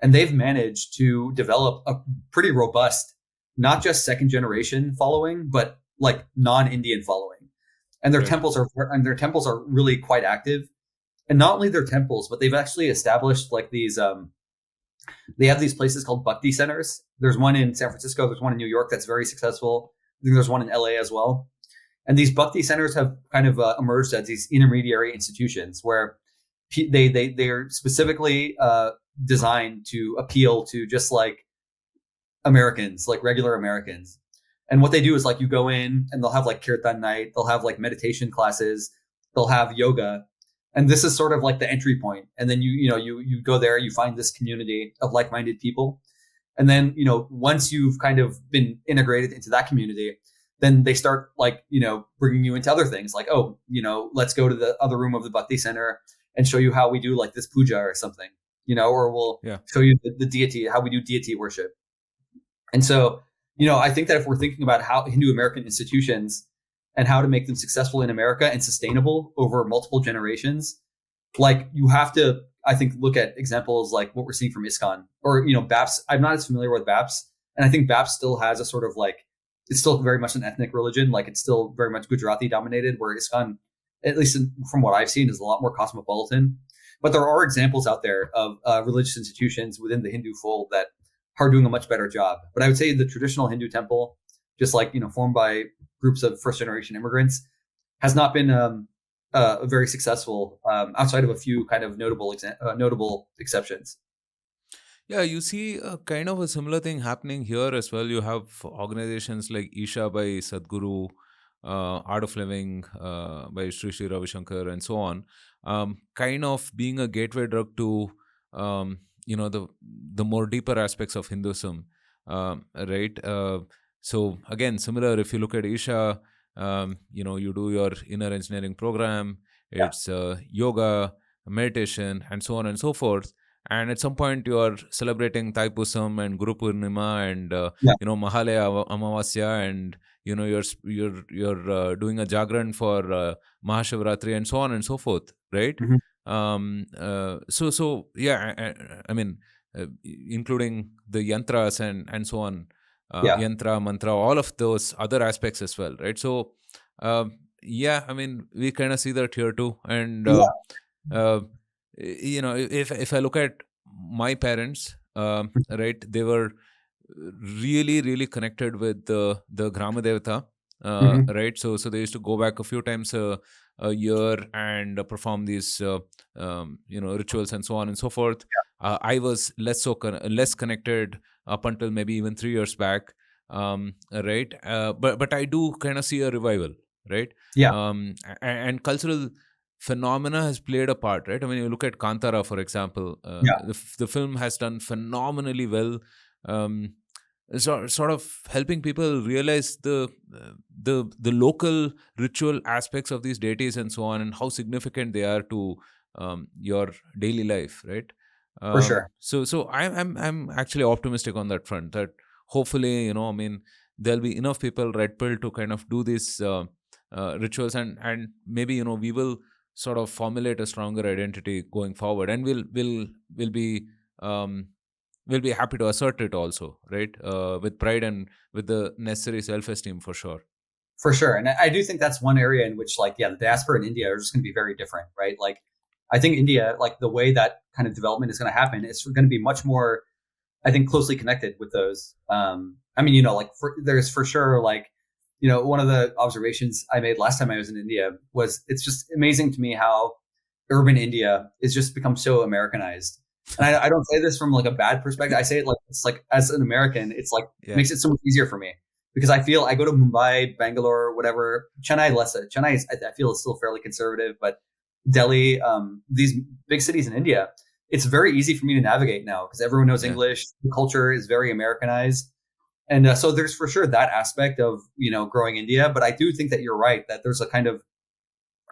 And they've managed to develop a pretty robust, not just second generation following, but like non-Indian following. And their temples are really quite active. And not only their temples, but they've actually established like these they have these places called bhakti centers. There's one in San Francisco, there's one in New York that's very successful. I think there's one in LA as well. And these bhakti centers have kind of emerged as these intermediary institutions where they're specifically designed to appeal to just like Americans, like regular Americans. And what they do is like you go in and they'll have like kirtan night, they'll have like meditation classes, they'll have yoga. And this is sort of like the entry point. And then you go there, you find this community of like-minded people. And then, once you've kind of been integrated into that community, then they start like, bringing you into other things like, oh, let's go to the other room of the Bhakti Center and show you how we do like this puja or something, or we'll show you the deity, how we do deity worship. And so, I think that if we're thinking about how Hindu American institutions and how to make them successful in America and sustainable over multiple generations, like you have to, I think, look at examples like what we're seeing from ISKCON or, BAPS. I'm not as familiar with BAPS. And I think BAPS still has a sort of like, it's still very much an ethnic religion. Like it's still very much Gujarati dominated, where ISKCON, at least from what I've seen, is a lot more cosmopolitan. But there are examples out there of religious institutions within the Hindu fold that are doing a much better job. But I would say the traditional Hindu temple, just like, formed by groups of first generation immigrants, has not been very successful outside of a few kind of notable exceptions. Yeah, you see kind of a similar thing happening here as well. You have organizations like Isha by Sadhguru, Art of Living by Sri Sri Ravi Shankar, and so on, kind of being a gateway drug to the more deeper aspects of Hinduism, right? So again, similar. If you look at Isha, you do your inner engineering program. It's yoga, meditation, and so on and so forth. And at some point, you are celebrating Thaipusam and Guru Purnima and Mahalaya Amavasya, and you're doing a Jagran for Mahashivratri and so on and so forth, right? Mm-hmm. So I mean, including the yantras and so on, yantra, mantra, all of those other aspects as well, right? So I mean, we kind of see that here too. And if I look at my parents, right, they were really, really connected with the Grama Devata, right? So they used to go back a few times a year and perform these rituals and so on and so forth. I was less connected up until maybe even 3 years back, right? But I do kind of see a revival, right? And cultural phenomena has played a part, right? I mean, you look at Kantara, for example. The film has done phenomenally well, sort of helping people realize the local ritual aspects of these deities and so on, and how significant they are to your daily life, right? For sure. So I'm actually optimistic on that front, that hopefully, I mean, there'll be enough people red pill to kind of do these rituals, and maybe we will sort of formulate a stronger identity going forward, and we'll be happy to assert it also, right? With pride and with the necessary self-esteem, for sure. For sure. And I do think that's one area in which, like, yeah, the diaspora in India are just going to be very different, right? Like, I think India, like the way that kind of development is going to happen, it's going to be much more, I think, closely connected with those. I mean, like there's for sure, like, one of the observations I made last time I was in India was it's just amazing to me how urban India is just become so Americanized. And I don't say this from like a bad perspective. I say it like, it's like, as an American, it's like, Yeah. makes it so much easier for me because I feel I go to Mumbai, Bangalore, whatever, Chennai, less. Chennai is, I feel, is still fairly conservative, but Delhi, these big cities in India, it's very easy for me to navigate now because everyone knows Yeah. English. The culture is very Americanized. And so there's for sure that aspect of, growing India. But I do think that you're right, that there's a kind of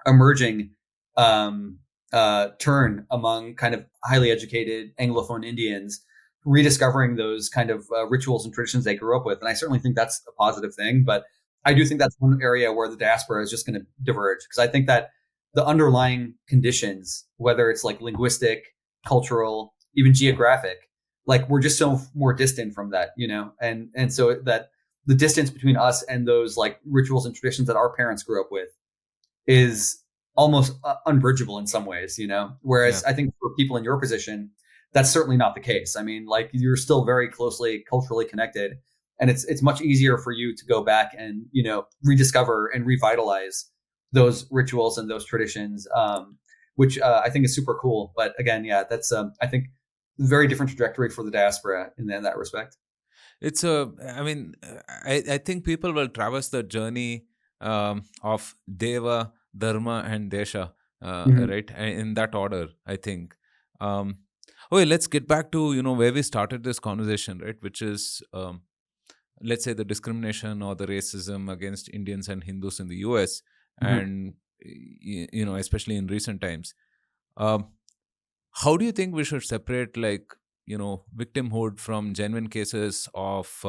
emerging turn among kind of highly educated Anglophone Indians, rediscovering those kind of rituals and traditions they grew up with. And I certainly think that's a positive thing. But I do think that's one area where the diaspora is just going to diverge, because I think that the underlying conditions, whether it's like linguistic, cultural, even geographic, like we're just so more distant from that, and so that the distance between us and those like rituals and traditions that our parents grew up with is almost unbridgeable in some ways, whereas Yeah. I think for people in your position, that's certainly not the case. I mean, like, you're still very closely culturally connected, and it's much easier for you to go back and, rediscover and revitalize those rituals and those traditions, which I think is super cool. But again, yeah, that's I think very different trajectory for the diaspora in that respect. It's I mean, I think people will traverse the journey of Deva, Dharma, and Desha, Mhm. right? In that order, I think. Um, okay, let's get back to where we started this conversation, right? Which is, let's say, the discrimination or the racism against Indians and Hindus in the U.S. Mhm. and especially in recent times. Um, how do you think we should separate, like, victimhood from genuine cases of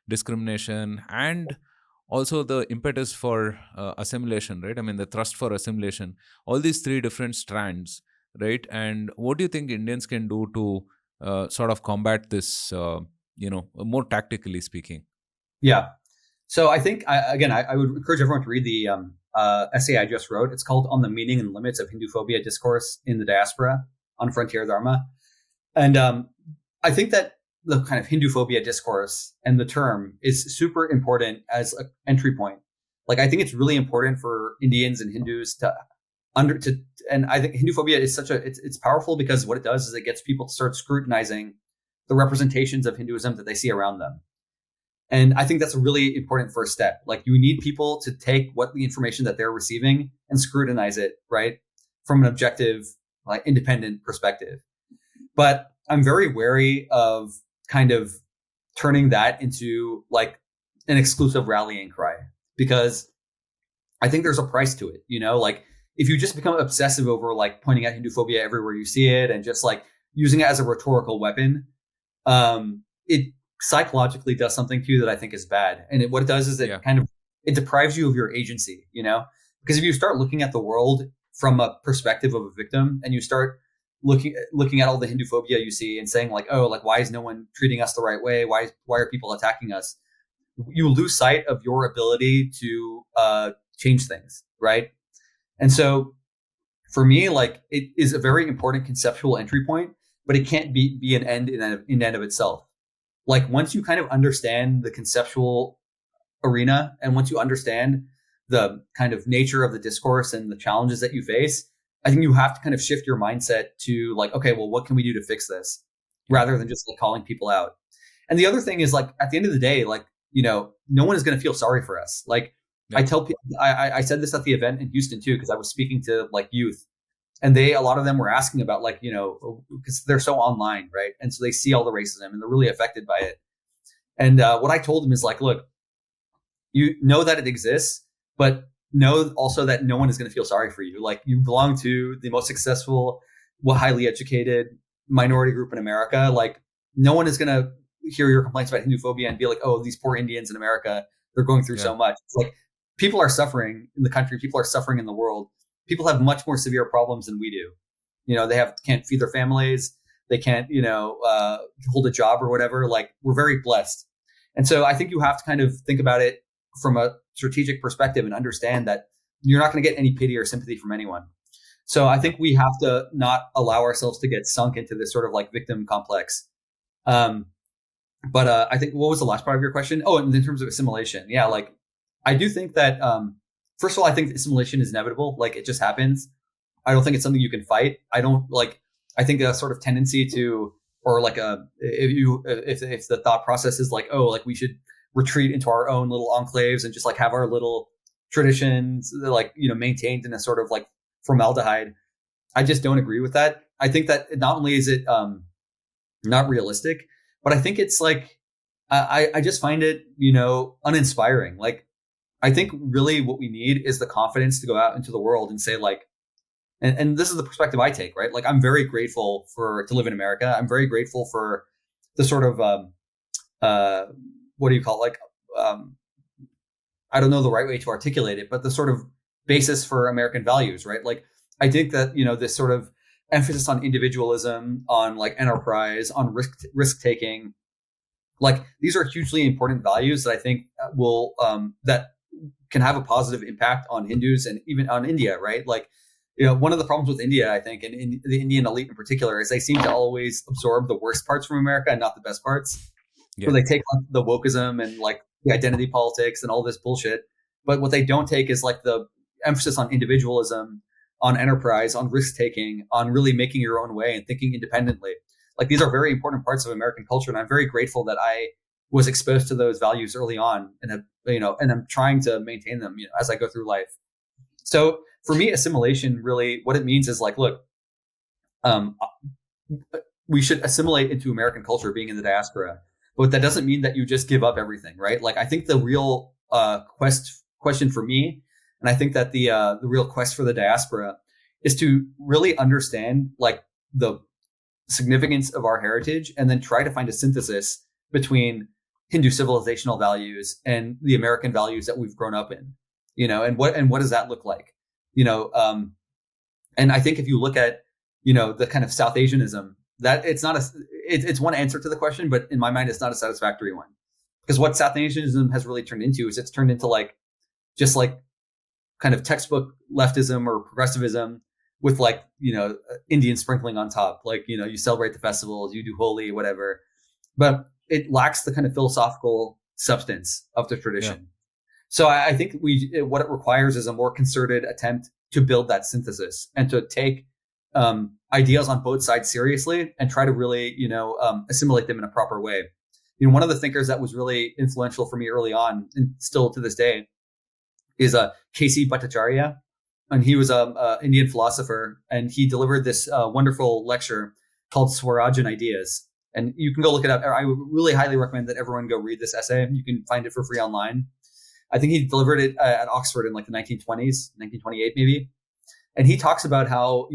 discrimination, and also the impetus for assimilation, right? I mean, the thrust for assimilation, all these three different strands, right? And what do you think Indians can do to sort of combat this, more tactically speaking? Yeah. So I think, I would encourage everyone to read the essay I just wrote. It's called "On the Meaning and Limits of Hinduphobia Discourse in the Diaspora on Frontier Dharma." And I think that the kind of Hinduphobia discourse and the term is super important as an entry point. Like, I think it's really important for Indians and Hindus and I think Hinduphobia is it's powerful because what it does is it gets people to start scrutinizing the representations of Hinduism that they see around them. And I think that's a really important first step. Like, you need people to take what the information that they're receiving and scrutinize it, right, from an objective, like, independent perspective. But I'm very wary of kind of turning that into like an exclusive rallying cry, because I think there's a price to it. Like, if you just become obsessive over like pointing out Hinduphobia everywhere you see it and just like using it as a rhetorical weapon, it psychologically does something to you that I think is bad. And what it does is Yeah. it deprives you of your agency, because if you start looking at the world from a perspective of a victim, and you start looking at all the Hinduphobia you see and saying like, oh, like, why is no one treating us the right way? Why are people attacking us? You lose sight of your ability to change things, right? And so for me, like, it is a very important conceptual entry point, but it can't be an end in and of itself. Like, once you kind of understand the conceptual arena, and once you understand the kind of nature of the discourse and the challenges that you face, I think you have to kind of shift your mindset to like, okay, well, what can we do to fix this, Yeah. rather than just like calling people out. And the other thing is, like, at the end of the day, like, no one is going to feel sorry for us. Like, I Yeah. tell people, I said this at the event in Houston too, because I was speaking to like youth, and a lot of them were asking about, like, because they're so online, right? And so they see all the racism and they're really affected by it. And what I told them is like, look, you know that it exists, but know also that no one is going to feel sorry for you. Like, you belong to the most successful, highly educated minority group in America. Like, no one is going to hear your complaints about Hinduphobia and be like, oh, these poor Indians in America, they're going through Yeah. so much. It's like, people are suffering in the country. People are suffering in the world. People have much more severe problems than we do. They can't feed their families. They can't, hold a job or whatever. Like, we're very blessed. And so I think you have to kind of think about it from a strategic perspective and understand that you're not going to get any pity or sympathy from anyone. So I think we have to not allow ourselves to get sunk into this sort of like victim complex. But I think, what was the last part of your question? Oh, in terms of assimilation. Yeah, like I do think that, first of all, I think assimilation is inevitable. Like it just happens. I don't think it's something you can fight. I think a sort of tendency to, or like if the thought process is like, oh, like we should retreat into our own little enclaves and just like have our little traditions, like, maintained in a sort of like formaldehyde. I just don't agree with that. I think that not only is it not realistic, but I think it's like, I just find it, uninspiring. Like, I think really what we need is the confidence to go out into the world and say like, and this is the perspective I take, right? Like, I'm very grateful to live in America. I'm very grateful for the sort of, what do you call it? Like, I don't know the right way to articulate it, but the sort of basis for American values, right? Like, I think that, this sort of emphasis on individualism, on like enterprise, on risk taking, like these are hugely important values that I think will, that can have a positive impact on Hindus and even on India, right? Like, one of the problems with India, I think, and in the Indian elite in particular, is they seem to always absorb the worst parts from America and not the best parts. Yeah. So they take on the wokeism and like the identity politics and all this bullshit. But what they don't take is like the emphasis on individualism, on enterprise, on risk taking, on really making your own way and thinking independently. Like, these are very important parts of American culture. And I'm very grateful that I was exposed to those values early on and have, and I'm trying to maintain them, as I go through life. So for me, assimilation, really what it means is like, look, we should assimilate into American culture being in the diaspora, but that doesn't mean that you just give up everything, right? Like, I think the real question for me, and I think that the real quest for the diaspora is to really understand like the significance of our heritage and then try to find a synthesis between Hindu civilizational values and the American values that we've grown up in, and what does that look like? And I think if you look at, the kind of South Asianism, that it's one answer to the question, but in my mind, it's not a satisfactory one, because what South Asianism has really turned into is it's turned into like, just like kind of textbook leftism or progressivism with like, Indian sprinkling on top. Like, you celebrate the festivals, you do Holi, whatever, but it lacks the kind of philosophical substance of the tradition. Yeah. So I think what it requires is a more concerted attempt to build that synthesis and to take ideas on both sides seriously and try to really, assimilate them in a proper way. One of the thinkers that was really influential for me early on, and still to this day, is K.C. Bhattacharya. And he was an Indian philosopher, and he delivered this wonderful lecture called Swaraj and Ideas. And you can go look it up. I would really highly recommend that everyone go read this essay. You can find it for free online. I think he delivered it at Oxford in like the 1920s, 1928 maybe. And he talks about how,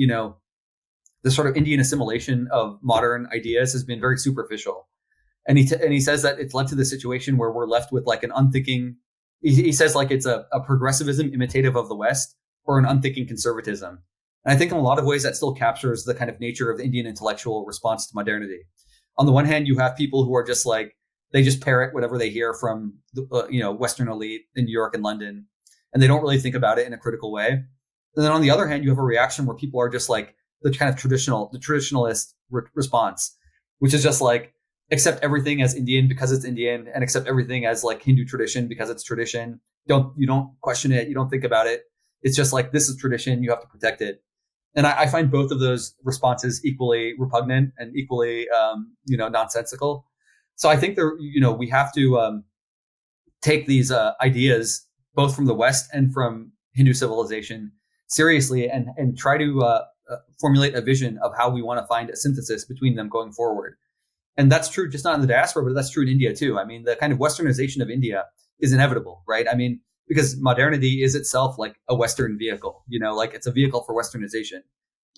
the sort of Indian assimilation of modern ideas has been very superficial. And he says that it's led to the situation where we're left with like an unthinking, he says like it's a progressivism imitative of the West or an unthinking conservatism. And I think in a lot of ways that still captures the kind of nature of the Indian intellectual response to modernity. On the one hand, you have people who are just like, they just parrot whatever they hear from the Western elite in New York and London, and they don't really think about it in a critical way. And then on the other hand, you have a reaction where people are just like the kind of traditionalist response, which is just like, accept everything as Indian because it's Indian, and accept everything as like Hindu tradition because it's tradition. You don't question it. You don't think about it. It's just like, this is tradition. You have to protect it. And I find both of those responses equally repugnant and equally, nonsensical. So I think we have to take these ideas both from the West and from Hindu civilization seriously, and try to formulate a vision of how we want to find a synthesis between them going forward. And that's true just not in the diaspora, but that's true in India too. I mean, the kind of Westernization of India is inevitable, right? I mean, because modernity is itself like a Western vehicle, like it's a vehicle for Westernization.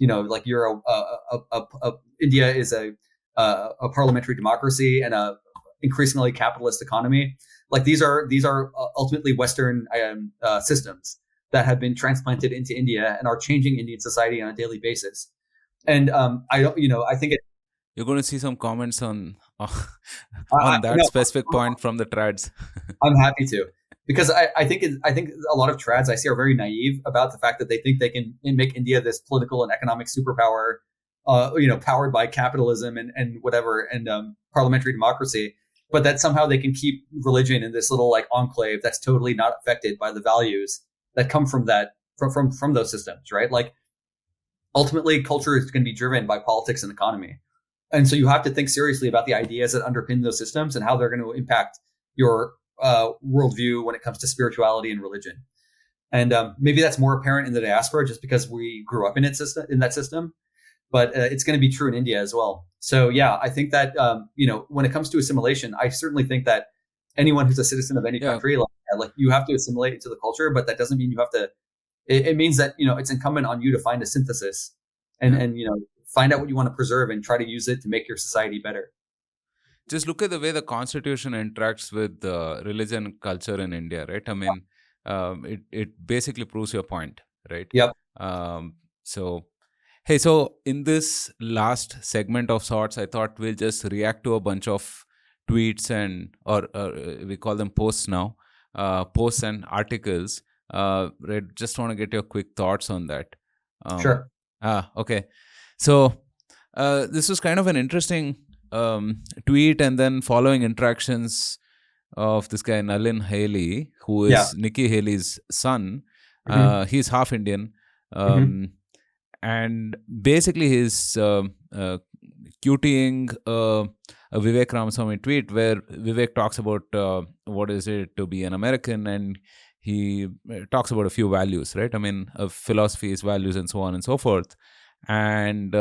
Like India is a parliamentary democracy and a increasingly capitalist economy. Like these are ultimately Western systems that have been transplanted into India and are changing Indian society on a daily basis. And I think you're going to see some comments on on that No, specific point from the trads. I'm happy to, because I think a lot of trads I see are very naive about the fact that they think they can make India this political and economic superpower, powered by capitalism and whatever, and parliamentary democracy, but that somehow they can keep religion in this little like enclave that's totally not affected by the values that come from that from those systems, right? Like ultimately, culture is going to be driven by politics and economy. And so you have to think seriously about the ideas that underpin those systems and how they're going to impact your worldview when it comes to spirituality and religion. And maybe that's more apparent in the diaspora just because we grew up in that system. But it's going to be true in India as well. So, yeah, I think that, when it comes to assimilation, I certainly think that anyone who's a citizen of any country, like you have to assimilate into the culture, but that doesn't mean you have to. It means that, it's incumbent on you to find a synthesis and find out what you want to preserve and try to use it to make your society better. Just look at the way the constitution interacts with religion and culture in India, right? I mean, it basically proves your point, right? Yep. So in this last segment of sorts, I thought we'll just react to a bunch of tweets or we call them posts now, posts and articles. Right, just want to get your quick thoughts on that. Sure. Okay. So this was kind of an interesting tweet, and then following interactions of this guy Nalin Haley, who is Nikki Haley's son. He's half Indian, and basically he's QTing a Vivek Ramaswamy tweet where Vivek talks about what is it to be an American, and he talks about a few values, right? I mean, philosophies, values, and so on and so forth. And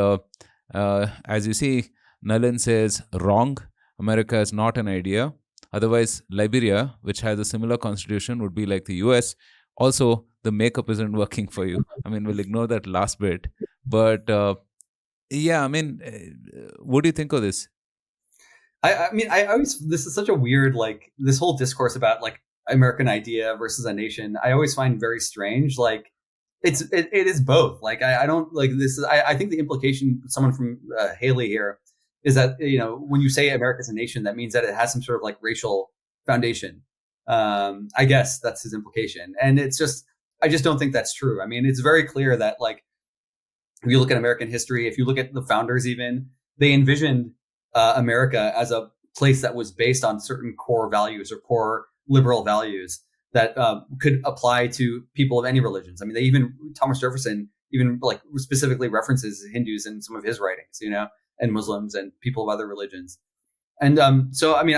as you see, Nalin says, wrong. America is not an idea. Otherwise, Liberia, which has a similar constitution, would be like the US. Also, the makeup isn't working for you. I mean, we'll ignore that last bit. But I mean, what do you think of this? I mean, I always, this is such a weird, like, this whole discourse about like American idea versus a nation, I always find very strange. Like, it is both. Like, I don't like this. I think the implication, someone from Haley here, is that, when you say America's a nation, that means that it has some sort of like racial foundation. I guess that's his implication. And it's just, I just don't think that's true. I mean, it's very clear that, like, if you look at American history, if you look at the founders, even, they envisioned America as a place that was based on certain core values or core liberal values that could apply to people of any religions. I mean, Thomas Jefferson even like specifically references Hindus in some of his writings, and Muslims and people of other religions. And so, I mean,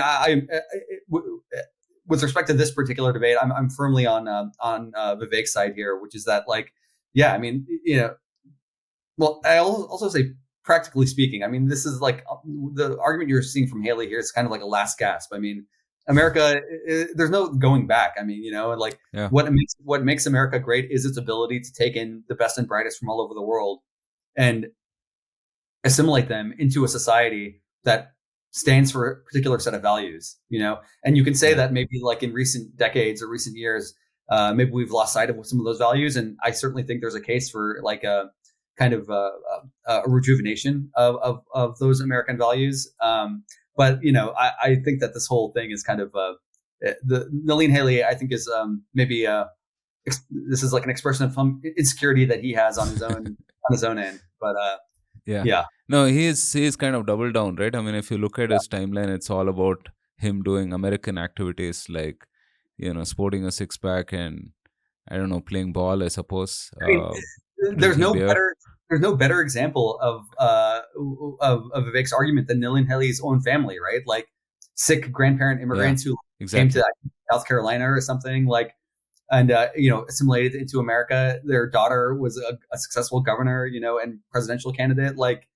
with respect to this particular debate, I'm firmly on Vivek's side here, which is that, like, yeah, I mean, well, I also say, practically speaking, I mean, this is like the argument you're seeing from Haley here is kind of like a last gasp. I mean, America, there's no going back. I mean, like, what makes America great is its ability to take in the best and brightest from all over the world and assimilate them into a society that stands for a particular set of values, and you can say that maybe like in recent decades or recent years, maybe we've lost sight of some of those values. And I certainly think there's a case for like a kind of a rejuvenation of those American values. But, I think that this whole thing is kind of the Nalin Haley, I think, is maybe this is like an expression of some insecurity that he has on his own end. But yeah. No, he is kind of double down, right? I mean, if you look at his timeline, it's all about him doing American activities like, sporting a six pack and, I don't know, playing ball, I suppose. I mean, there's no better example of Vivek's argument than Nalin Haley's own family, right? Like Sikh grandparent immigrants who came to South Carolina or something, like, and assimilated into America. Their daughter was a successful governor, and presidential candidate. Like,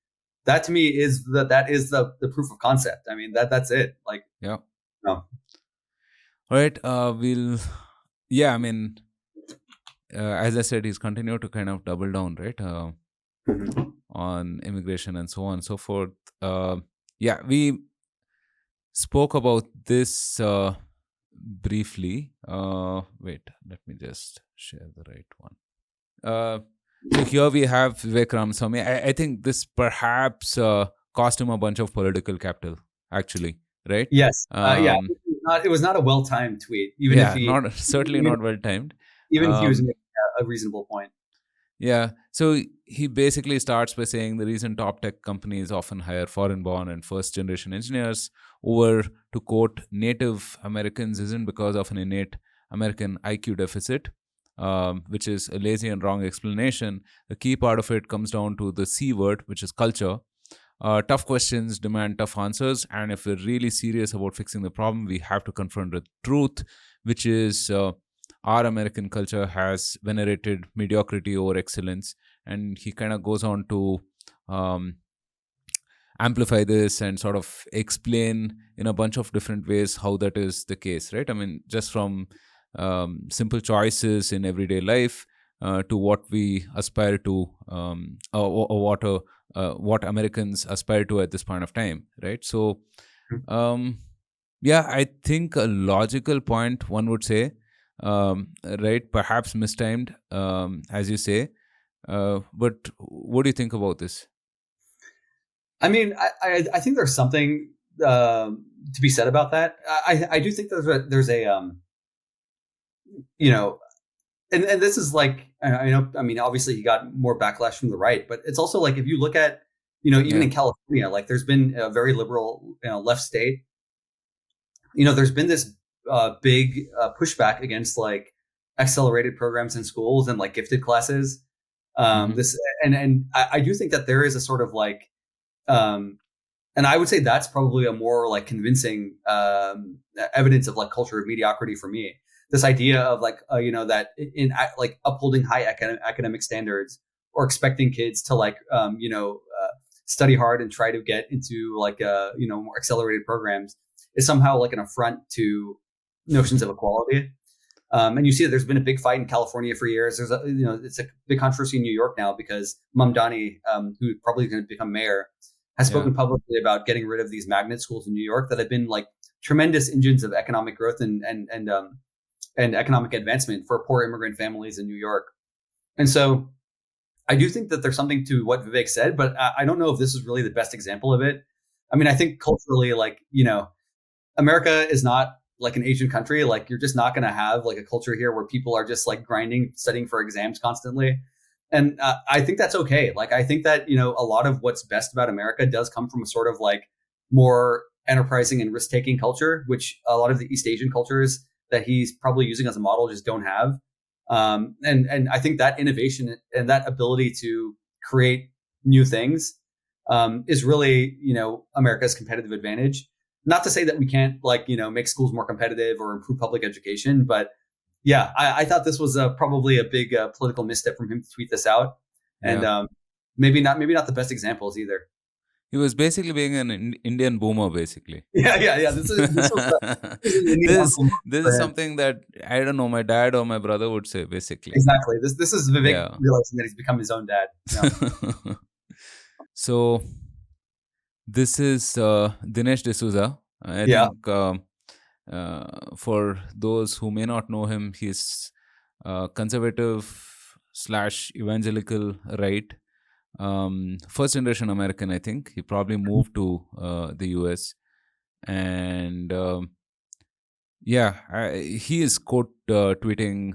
that to me is the proof of concept. I mean, that's it. Like, no. No. All right. I mean, as I said, he's continued to kind of double down, right? On immigration and so on and so forth. We spoke about this briefly. Wait, let me just share the right one. So here we have Vivek Ramaswamy. I think this perhaps cost him a bunch of political capital, actually, right? Yes. Yeah. Um, It was not a well-timed tweet, yeah, not certainly even, not well timed. even if he was Um, making a reasonable point. Yeah. So he basically starts by saying the reason top tech companies often hire foreign born and first generation engineers over, to quote, native Americans isn't because of an innate American IQ deficit, which is a lazy and wrong explanation. The key part of it comes down to the C word, which is culture. Tough questions demand tough answers. And if we're really serious about fixing the problem, we have to confront the truth, which is our American culture has venerated mediocrity over excellence. And he kind of goes on to um, amplify this and sort of explain in a bunch of different ways how that is the case, right? I mean, just from simple choices in everyday life to what we aspire to, what Americans aspire to at this point of time, right? So, um, yeah, I think a logical point one would say, right? Perhaps mistimed, as you say. But what do you think about this? I mean, I think there's something to be said about that. I do think there's a you know, and this is like, I know, I mean, obviously he got more backlash from the right, but it's also like, if you look at, even in California, like there's been a very liberal, left state. There's been this big pushback against like accelerated programs in schools and like gifted classes. This and I do think that there is a sort of like, and I would say that's probably a more like convincing evidence of like culture of mediocrity for me. This idea of like, that in like upholding high academic standards or expecting kids to like, study hard and try to get into like, more accelerated programs is somehow like an affront to notions of equality. And you see that there's been a big fight in California for years. There's it's a big controversy in New York now because Mamdani, who's probably going to become mayor, has spoken publicly about getting rid of these magnet schools in New York that have been like tremendous engines of economic growth and economic advancement for poor immigrant families in New York. And so I do think that there's something to what Vivek said, but I don't know if this is really the best example of it. I mean, I think culturally, like, America is not like an Asian country. Like, you're just not going to have like a culture here where people are just like grinding, studying for exams constantly. And I think that's okay. Like, I think that, a lot of what's best about America does come from a sort of like more enterprising and risk-taking culture, which a lot of the East Asian cultures that he's probably using as a model just don't have. And I think that innovation and that ability to create new things is really, America's competitive advantage. Not to say that we can't like, make schools more competitive or improve public education, but yeah, I thought this was probably a big political misstep from him to tweet this out, and maybe not the best examples either. He was basically being an Indian boomer, basically. Yeah. This is something that I don't know, my dad or my brother would say, basically. Exactly. This is Vivek realizing that he's become his own dad. Yeah. So this is Dinesh D'Souza. I think for those who may not know him, he's conservative / evangelical right. First generation American, I think. He probably moved to the US. And he is quote tweeting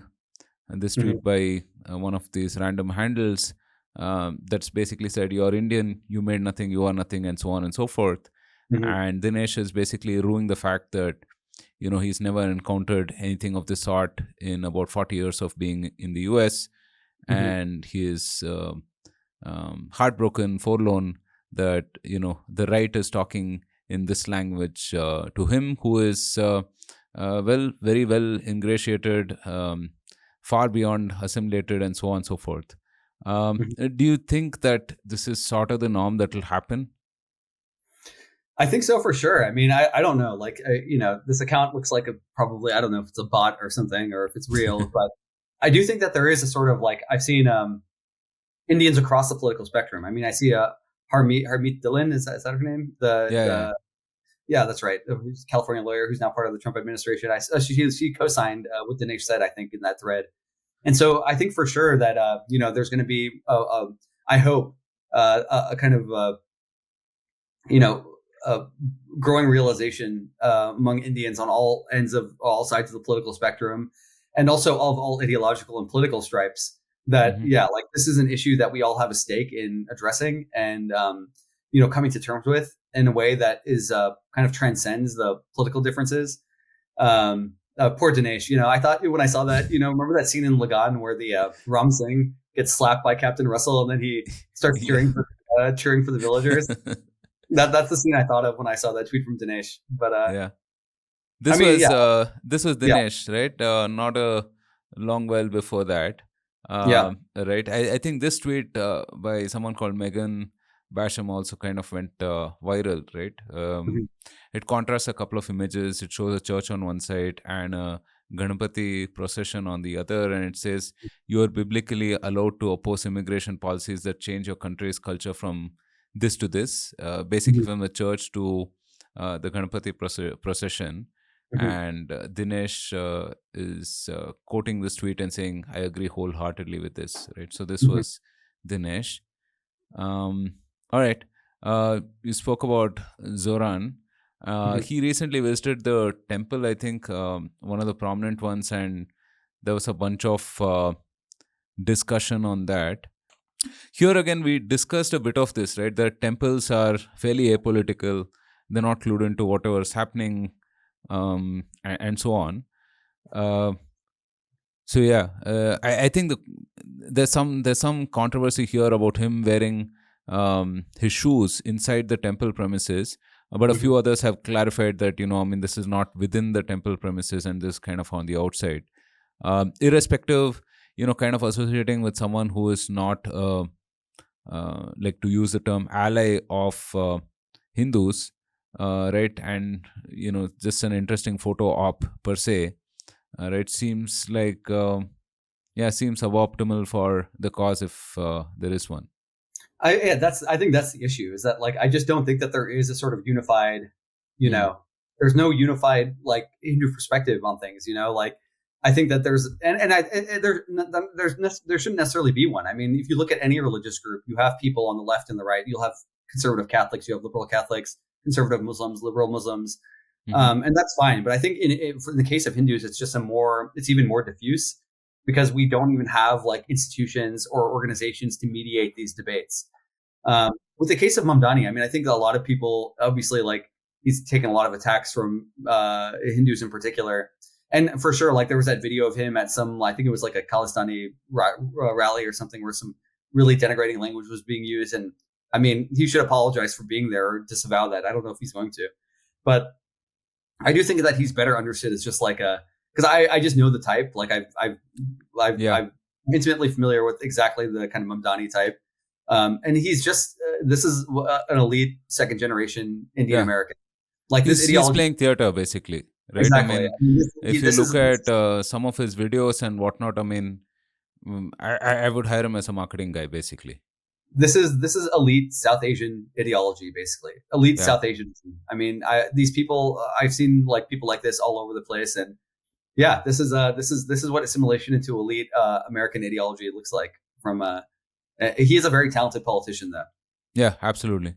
this tweet by one of these random handles that's basically said, "You're Indian, you made nothing, you are nothing," and so on and so forth. And Dinesh is basically ruining the fact that, he's never encountered anything of this sort in about 40 years of being in the US. And he is heartbroken, forlorn that, the right is talking in this language to him, who is, very well ingratiated, far beyond assimilated, and so on and so forth. Do you think that this is sort of the norm that will happen? I think so, for sure. I mean, I don't know. Like, this account looks like probably, I don't know if it's a bot or something or if it's real, but I do think that there is a sort of like, I've seen Indians across the political spectrum. I mean, I see Harmeet Dillon, is that her name? Yeah, that's right. Who's a California lawyer who's now part of the Trump administration. She co-signed what Dinesh said, I think, in that thread. And so I think for sure that, there's going to be, I hope, a kind of, growing realization among Indians on all sides of the political spectrum, and also of all ideological and political stripes. That like this is an issue that we all have a stake in addressing and coming to terms with in a way that is kind of transcends the political differences. Poor Dinesh, I thought when I saw that, remember that scene in Lagan where the Ram Singh gets slapped by Captain Russell and then he starts cheering for the villagers. That's the scene I thought of when I saw that tweet from Dinesh. But this was Dinesh, right? Not a long while before that. Right. I think this tweet by someone called Megan Basham also kind of went viral, right? It contrasts a couple of images. It shows a church on one side and a Ganapati procession on the other, and it says, "You are biblically allowed to oppose immigration policies that change your country's culture from this to this." Basically, from the church to the Ganapati procession. And Dinesh is quoting this tweet and saying, "I agree wholeheartedly with this." Right. So this was Dinesh. All right. You spoke about Zoran. He recently visited the temple, I think, one of the prominent ones, and there was a bunch of discussion on that. Here again, we discussed a bit of this, right? That temples are fairly apolitical. They're not clued into whatever's happening, and so on. I think there's some controversy here about him wearing his shoes inside the temple premises. But a few others have clarified that, this is not within the temple premises and this kind of on the outside. Irrespective, kind of associating with someone who is not, like to use the term, ally of Hindus, right? And, just an interesting photo op per se, right? Seems like, seems suboptimal for the cause if there is one. I think that's the issue, is that like I just don't think that there is a sort of unified, there's no unified like Hindu perspective on things, like I think that there shouldn't necessarily be one. I mean, if you look at any religious group, you have people on the left and the right. You'll have conservative Catholics, you have liberal Catholics, conservative Muslims, liberal Muslims, and that's fine. But I think in the case of Hindus, it's even more diffuse, because we don't even have like institutions or organizations to mediate these debates. With the case of Mamdani, I mean, I think a lot of people, obviously, like he's taken a lot of attacks from Hindus in particular. And for sure, like there was that video of him at I think it was like a Khalistani rally or something where some really denigrating language was being used. And I mean, he should apologize for being there or disavow that. I don't know if he's going to, but I do think that he's better understood as just like because I just know the type. Like I'm intimately familiar with exactly the kind of Mamdani type. And he's just this is an elite second generation Indian American. Like he's playing theater basically, right? Exactly. I mean, if you look at some of his videos and whatnot, I mean, I would hire him as a marketing guy basically. This is elite South Asian ideology, basically elite South Asian. I mean, these people I've seen like people like this all over the place, and this is what assimilation into elite American ideology looks like. He is a very talented politician, though. Yeah, absolutely.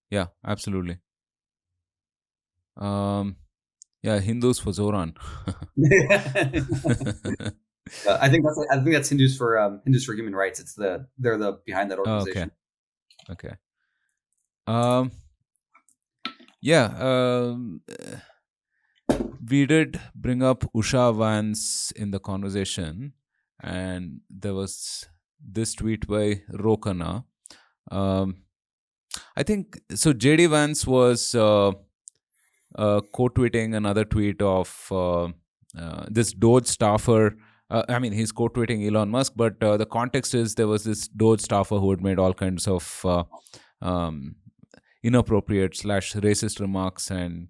Yeah, absolutely. Hindus for Zoran. I think that's Hindus for Human Rights. They're the behind that organization. Okay. We did bring up Usha Vance in the conversation, and there was this tweet by Rokana. I think so. JD Vance was quote-tweeting another tweet of this Doge staffer. He's quote-tweeting Elon Musk, but the context is there was this Doge staffer who had made all kinds of inappropriate / racist remarks, and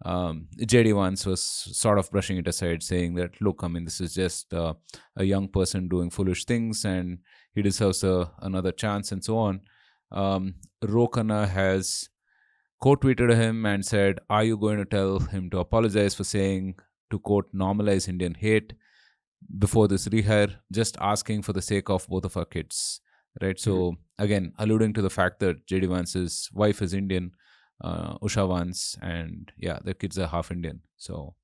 JD Vance was sort of brushing it aside, saying that, look, I mean, this is just a young person doing foolish things and he deserves another chance and so on. Rokana has quote-tweeted him and said, are you going to tell him to apologize for saying, to quote, normalize Indian hate before this rehire, just asking for the sake of both of our kids, right? So again, alluding to the fact that JD Vance's wife is Indian, Usha once, and yeah, the kids are half Indian. So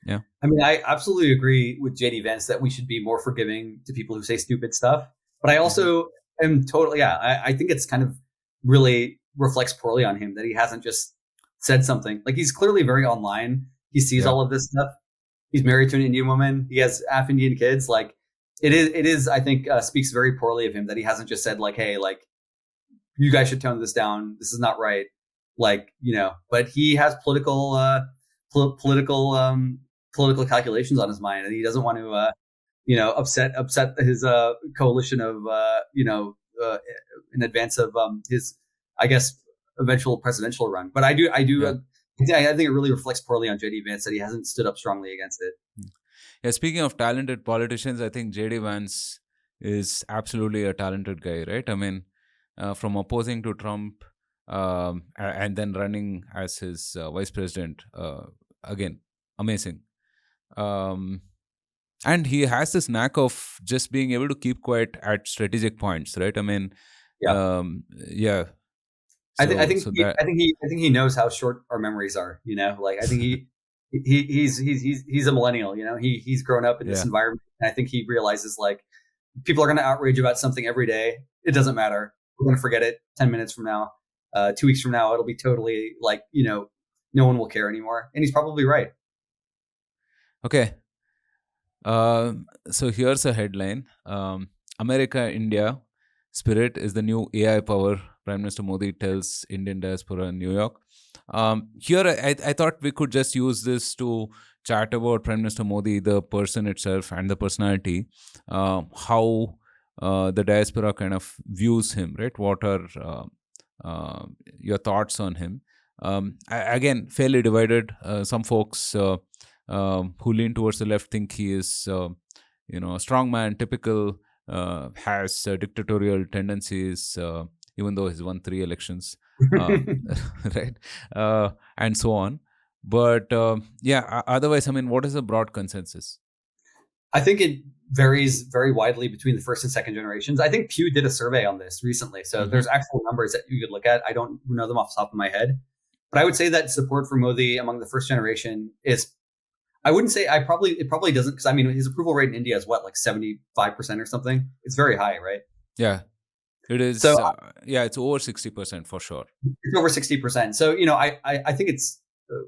yeah. I mean, I absolutely agree with JD Vance that we should be more forgiving to people who say stupid stuff. But I also am totally, I think it's kind of really reflects poorly on him that he hasn't just said something. Like, he's clearly very online. He sees Yeah. all of this stuff. He's married to an Indian woman. He has half Indian kids. Like, it is, I think, speaks very poorly of him that he hasn't just said, like, hey, like, you guys should tone this down. This is not right. Like, but he has political calculations on his mind, and he doesn't want to upset his coalition of in advance of his, I guess, eventual presidential run. But I think it really reflects poorly on JD Vance that he hasn't stood up strongly against it. Yeah, speaking of talented politicians, I think JD Vance is absolutely a talented guy, right? I mean, from opposing to Trump and then running as his vice president, again, amazing. And he has this knack of just being able to keep quiet at strategic points, right? I mean, Yeah. yeah. I think he knows how short our memories are. Like, I think he's a millennial. He's grown up in this environment, and I think he realizes, like, people are going to outrage about something every day. It doesn't matter. We're going to forget it 10 minutes from now, 2 weeks from now. It'll be totally like, no one will care anymore. And he's probably right. Okay. So here's a headline. America, India, spirit is the new AI power, Prime Minister Modi tells Indian diaspora in New York. Here, I thought we could just use this to chat about Prime Minister Modi, the person itself and the personality, how the diaspora kind of views him, right? What are your thoughts on him? Again, fairly divided. Some folks who lean towards the left think he is, a strong man, typical, has dictatorial tendencies, even though he's won 3 elections, right? And so on. But otherwise, I mean, what is the broad consensus? I think it varies very widely between the first and second generations. I think Pew did a survey on this recently. So there's actual numbers that you could look at. I don't know them off the top of my head. But I would say that support for Modi among the first generation is, I wouldn't say, it probably doesn't, because I mean, his approval rate in India is what, like 75% or something? It's very high, right? Yeah, it is. So, it's over 60% for sure. It's over 60%. So, I think it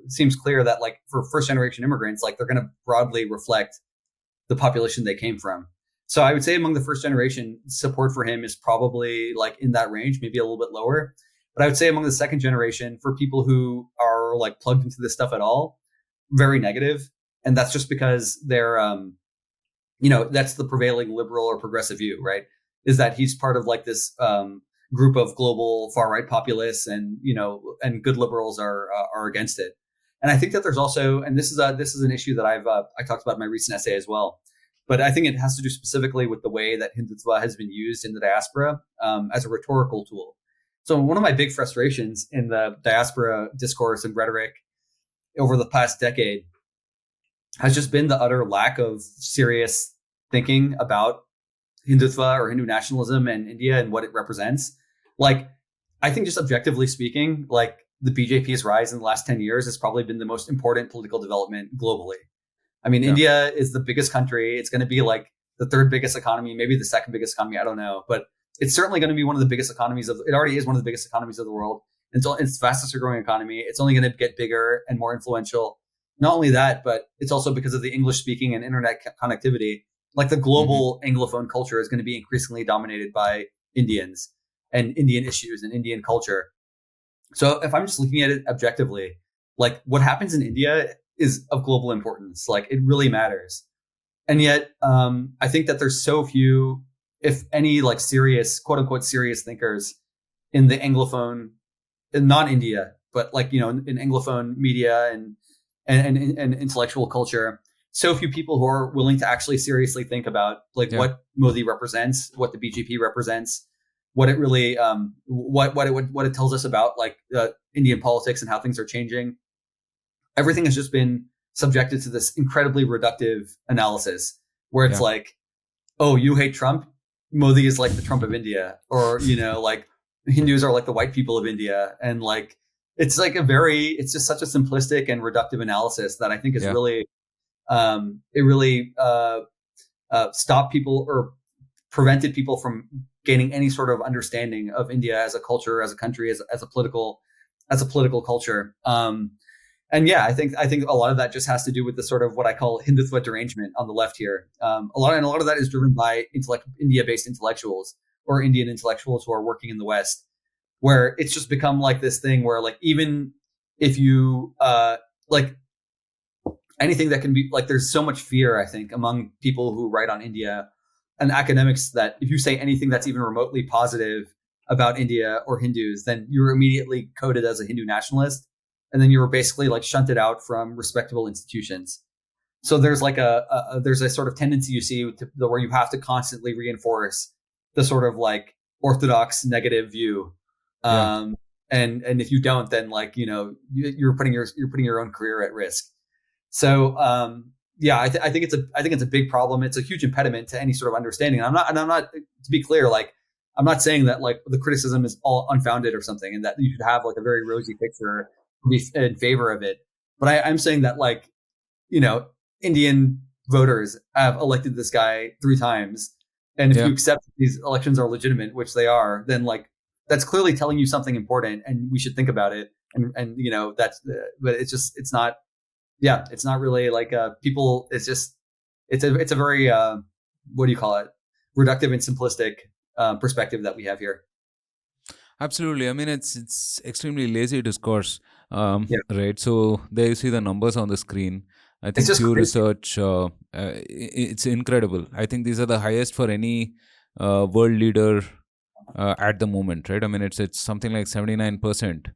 seems clear that, like, for first generation immigrants, like, they're going to broadly reflect the population they came from. So I would say among the first generation, support for him is probably like in that range, maybe a little bit lower. But I would say among the second generation, for people who are like plugged into this stuff at all, very negative. And that's just because they're, that's the prevailing liberal or progressive view, right? Is that he's part of like this group of global far right populists, and and good liberals are against it. And I think that there's also, and this is an issue that I talked about in my recent essay as well, but I think it has to do specifically with the way that Hindutva has been used in the diaspora as a rhetorical tool. So one of my big frustrations in the diaspora discourse and rhetoric over the past decade has just been the utter lack of serious thinking about Hindutva or Hindu nationalism and India and what it represents. Like, I think just objectively speaking, like, the BJP's rise in the last 10 years has probably been the most important political development globally. I mean, India is the biggest country. It's going to be like the third biggest economy, maybe the second biggest economy. I don't know, but it's certainly going to be one of the biggest economies it already is one of the biggest economies of the world. It's the fastest growing economy. It's only going to get bigger and more influential. Not only that, but it's also because of the English speaking and internet connectivity. Like, the global Anglophone culture is going to be increasingly dominated by Indians and Indian issues and Indian culture. So if I'm just looking at it objectively, like, what happens in India is of global importance. Like, it really matters. And yet, I think that there's so few, if any, like, serious, quote unquote, serious thinkers in the Anglophone, not India, but like, in Anglophone media and intellectual culture, so few people who are willing to actually seriously think about like what Modi represents, what the BJP represents, what it really, what it tells us about like Indian politics and how things are changing. Everything has just been subjected to this incredibly reductive analysis where it's like, oh, you hate Trump? Modi is like the Trump of India, or like Hindus are like the white people of India, and like it's like it's just such a simplistic and reductive analysis that I think is really, it really stopped people or prevented people from gaining any sort of understanding of India as a culture, as a country, as a political culture. And yeah, I think a lot of that just has to do with the sort of what I call Hindutva derangement on the left here. A lot of that is driven by India-based intellectuals or Indian intellectuals who are working in the West, where it's just become like this thing where like even if you like anything that can be like, there's so much fear, I think, among people who write on India and academics that if you say anything that's even remotely positive about India or Hindus, then you're immediately coded as a Hindu nationalist. And then you were basically like shunted out from respectable institutions. So there's like there's a sort of tendency you see where you have to constantly reinforce the sort of like orthodox negative view. And if you don't, then like, you're putting your own career at risk. So, I think it's a big problem. It's a huge impediment to any sort of understanding. And I'm not, to be clear, like, I'm not saying that like the criticism is all unfounded or something, and that you should have like a very rosy picture be in favor of it. But I'm saying that like, Indian voters have elected this guy 3 times. And if you accept these elections are legitimate, which they are, then like, that's clearly telling you something important and we should think about it. And but it's not really like people. It's a very what do you call it? Reductive and simplistic perspective that we have here. Absolutely. I mean, it's extremely lazy discourse, right? So there you see the numbers on the screen. I think Pew Research, it's incredible. I think these are the highest for any world leader at the moment, right? I mean, it's something like 79%.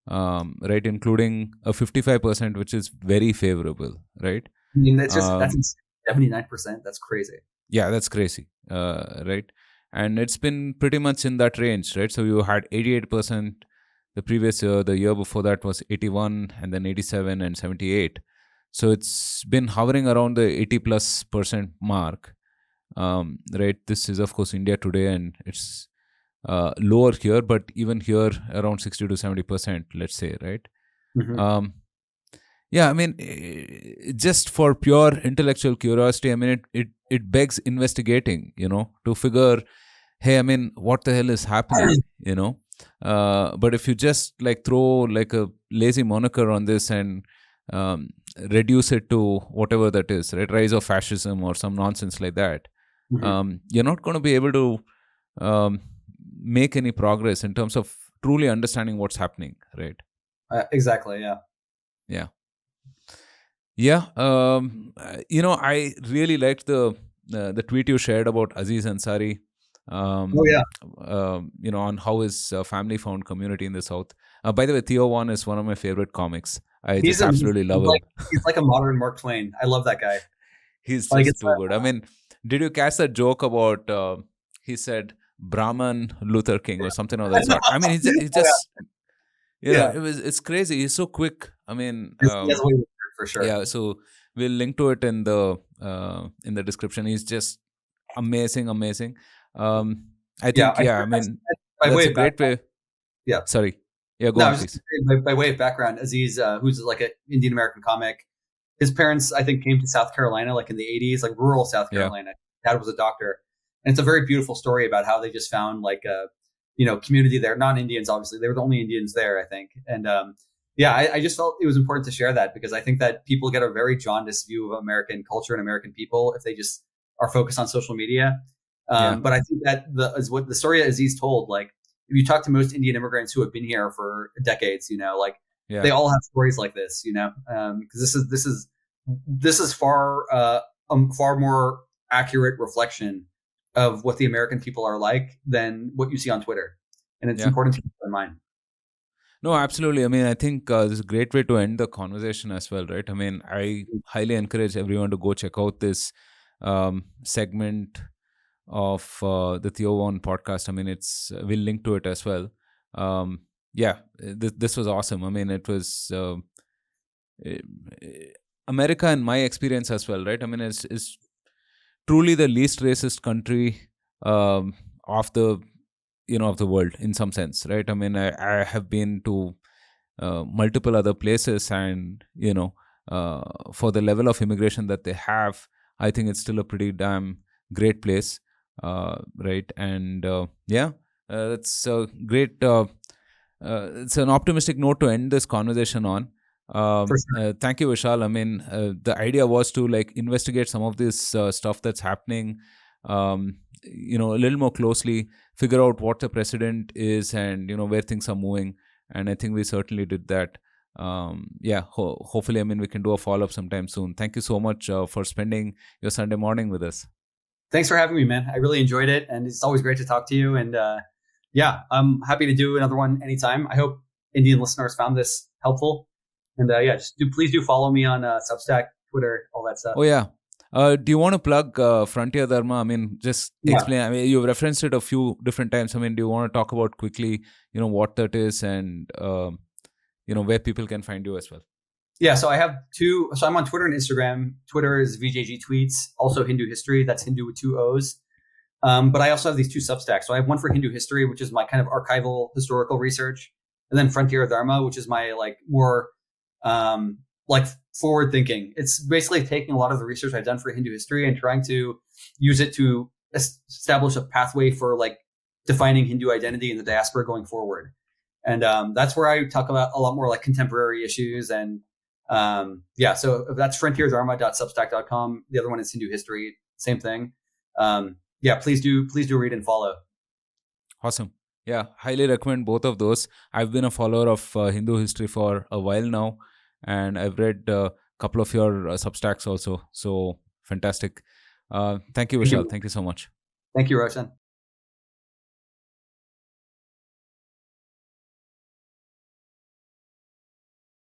Right, including a 55%, which is very favorable, right? I mean, that's 79%. That's crazy. Yeah, that's crazy, right? And it's been pretty much in that range, right? So you had 88% the previous year. The year before that was 81, and then 87 and 78. So it's been hovering around the 80+% mark, right? This is of course India today, and it's lower here, but even here around 60 to 70%, let's say, right? Mm-hmm. I mean, just for pure intellectual curiosity, I mean, it begs investigating, to figure, hey, I mean, what the hell is happening, but if you just like throw like a lazy moniker on this and reduce it to whatever that is, right, rise of fascism or some nonsense like that, you're not going to be able to make any progress in terms of truly understanding what's happening, right? Exactly. I really liked the tweet you shared about Aziz Ansari. On how his family found community in the South. By the way, Theo Von is one of my favorite comics. I just absolutely love him. He's like a modern Mark Twain. I love that guy. He's just too good. I mean, did you catch that joke about he said Brahman Luther King or something of that sort? I mean, he just it's crazy. He's so quick. I mean, for sure. Yeah, so we'll link to it in the description. He's just amazing. I think I mean, that's a great way. Yeah. Sorry. Yeah, go on, please. By way of background, Aziz, who's like an Indian American comic, his parents, I think, came to South Carolina like in the 80s, like rural South Carolina. Dad was a doctor. And it's a very beautiful story about how they just found like a, community there. Non-Indians, obviously. They were the only Indians there, I think. And I just felt it was important to share that because I think that people get a very jaundiced view of American culture and American people if they just are focused on social media. But I think that what the story that Aziz told, like if you talk to most Indian immigrants who have been here for decades, they all have stories like this, because this is far more accurate reflection of what the American people are like than what you see on Twitter. And it's important to keep that in mind. No, absolutely. I mean, I think this is a great way to end the conversation as well, right? I mean, I highly encourage everyone to go check out this segment of the Theo Von podcast. I mean, we'll link to it as well. This was awesome. I mean, it was America, in my experience as well, right? I mean, it's truly the least racist country of the of the world in some sense, right? I mean, I have been to multiple other places, and for the level of immigration that they have, I think it's still a pretty damn great place, right? And it's a great. It's an optimistic note to end this conversation on. For sure. Thank you, Vishal. I mean, the idea was to like investigate some of this stuff that's happening, a little more closely, figure out what the precedent is, and where things are moving. And I think we certainly did that. Hopefully, I mean, we can do a follow up sometime soon. Thank you so much for spending your Sunday morning with us. Thanks for having me, man. I really enjoyed it, and it's always great to talk to you. And I'm happy to do another one anytime. I hope Indian listeners found this helpful. And please do follow me on Substack, Twitter, all that stuff. Oh yeah. Do you want to plug Frontier Dharma? I mean, just explain. I mean, you've referenced it a few different times. I mean, do you want to talk about quickly, what that is, and where people can find you as well? Yeah, so I have two. So I'm on Twitter and Instagram. Twitter is VJG Tweets, also Hindu History. That's Hindu with 2 O's. But I also have these 2 Substacks. So I have one for Hindu history, which is my kind of archival historical research, and then Frontier Dharma, which is my like more forward thinking. It's basically taking a lot of the research I've done for Hindu history and trying to use it to establish a pathway for like defining Hindu identity in the diaspora going forward. And that's where I talk about a lot more like contemporary issues. And so that's frontierdharma.substack.com. The other one is Hindu history, same thing. Please do read and follow. Awesome. Yeah, highly recommend both of those. I've been a follower of Hindu history for a while now, and I've read a couple of your Substacks also. So fantastic. Thank you, Vishal. Thank you so much. Thank you, Roshan.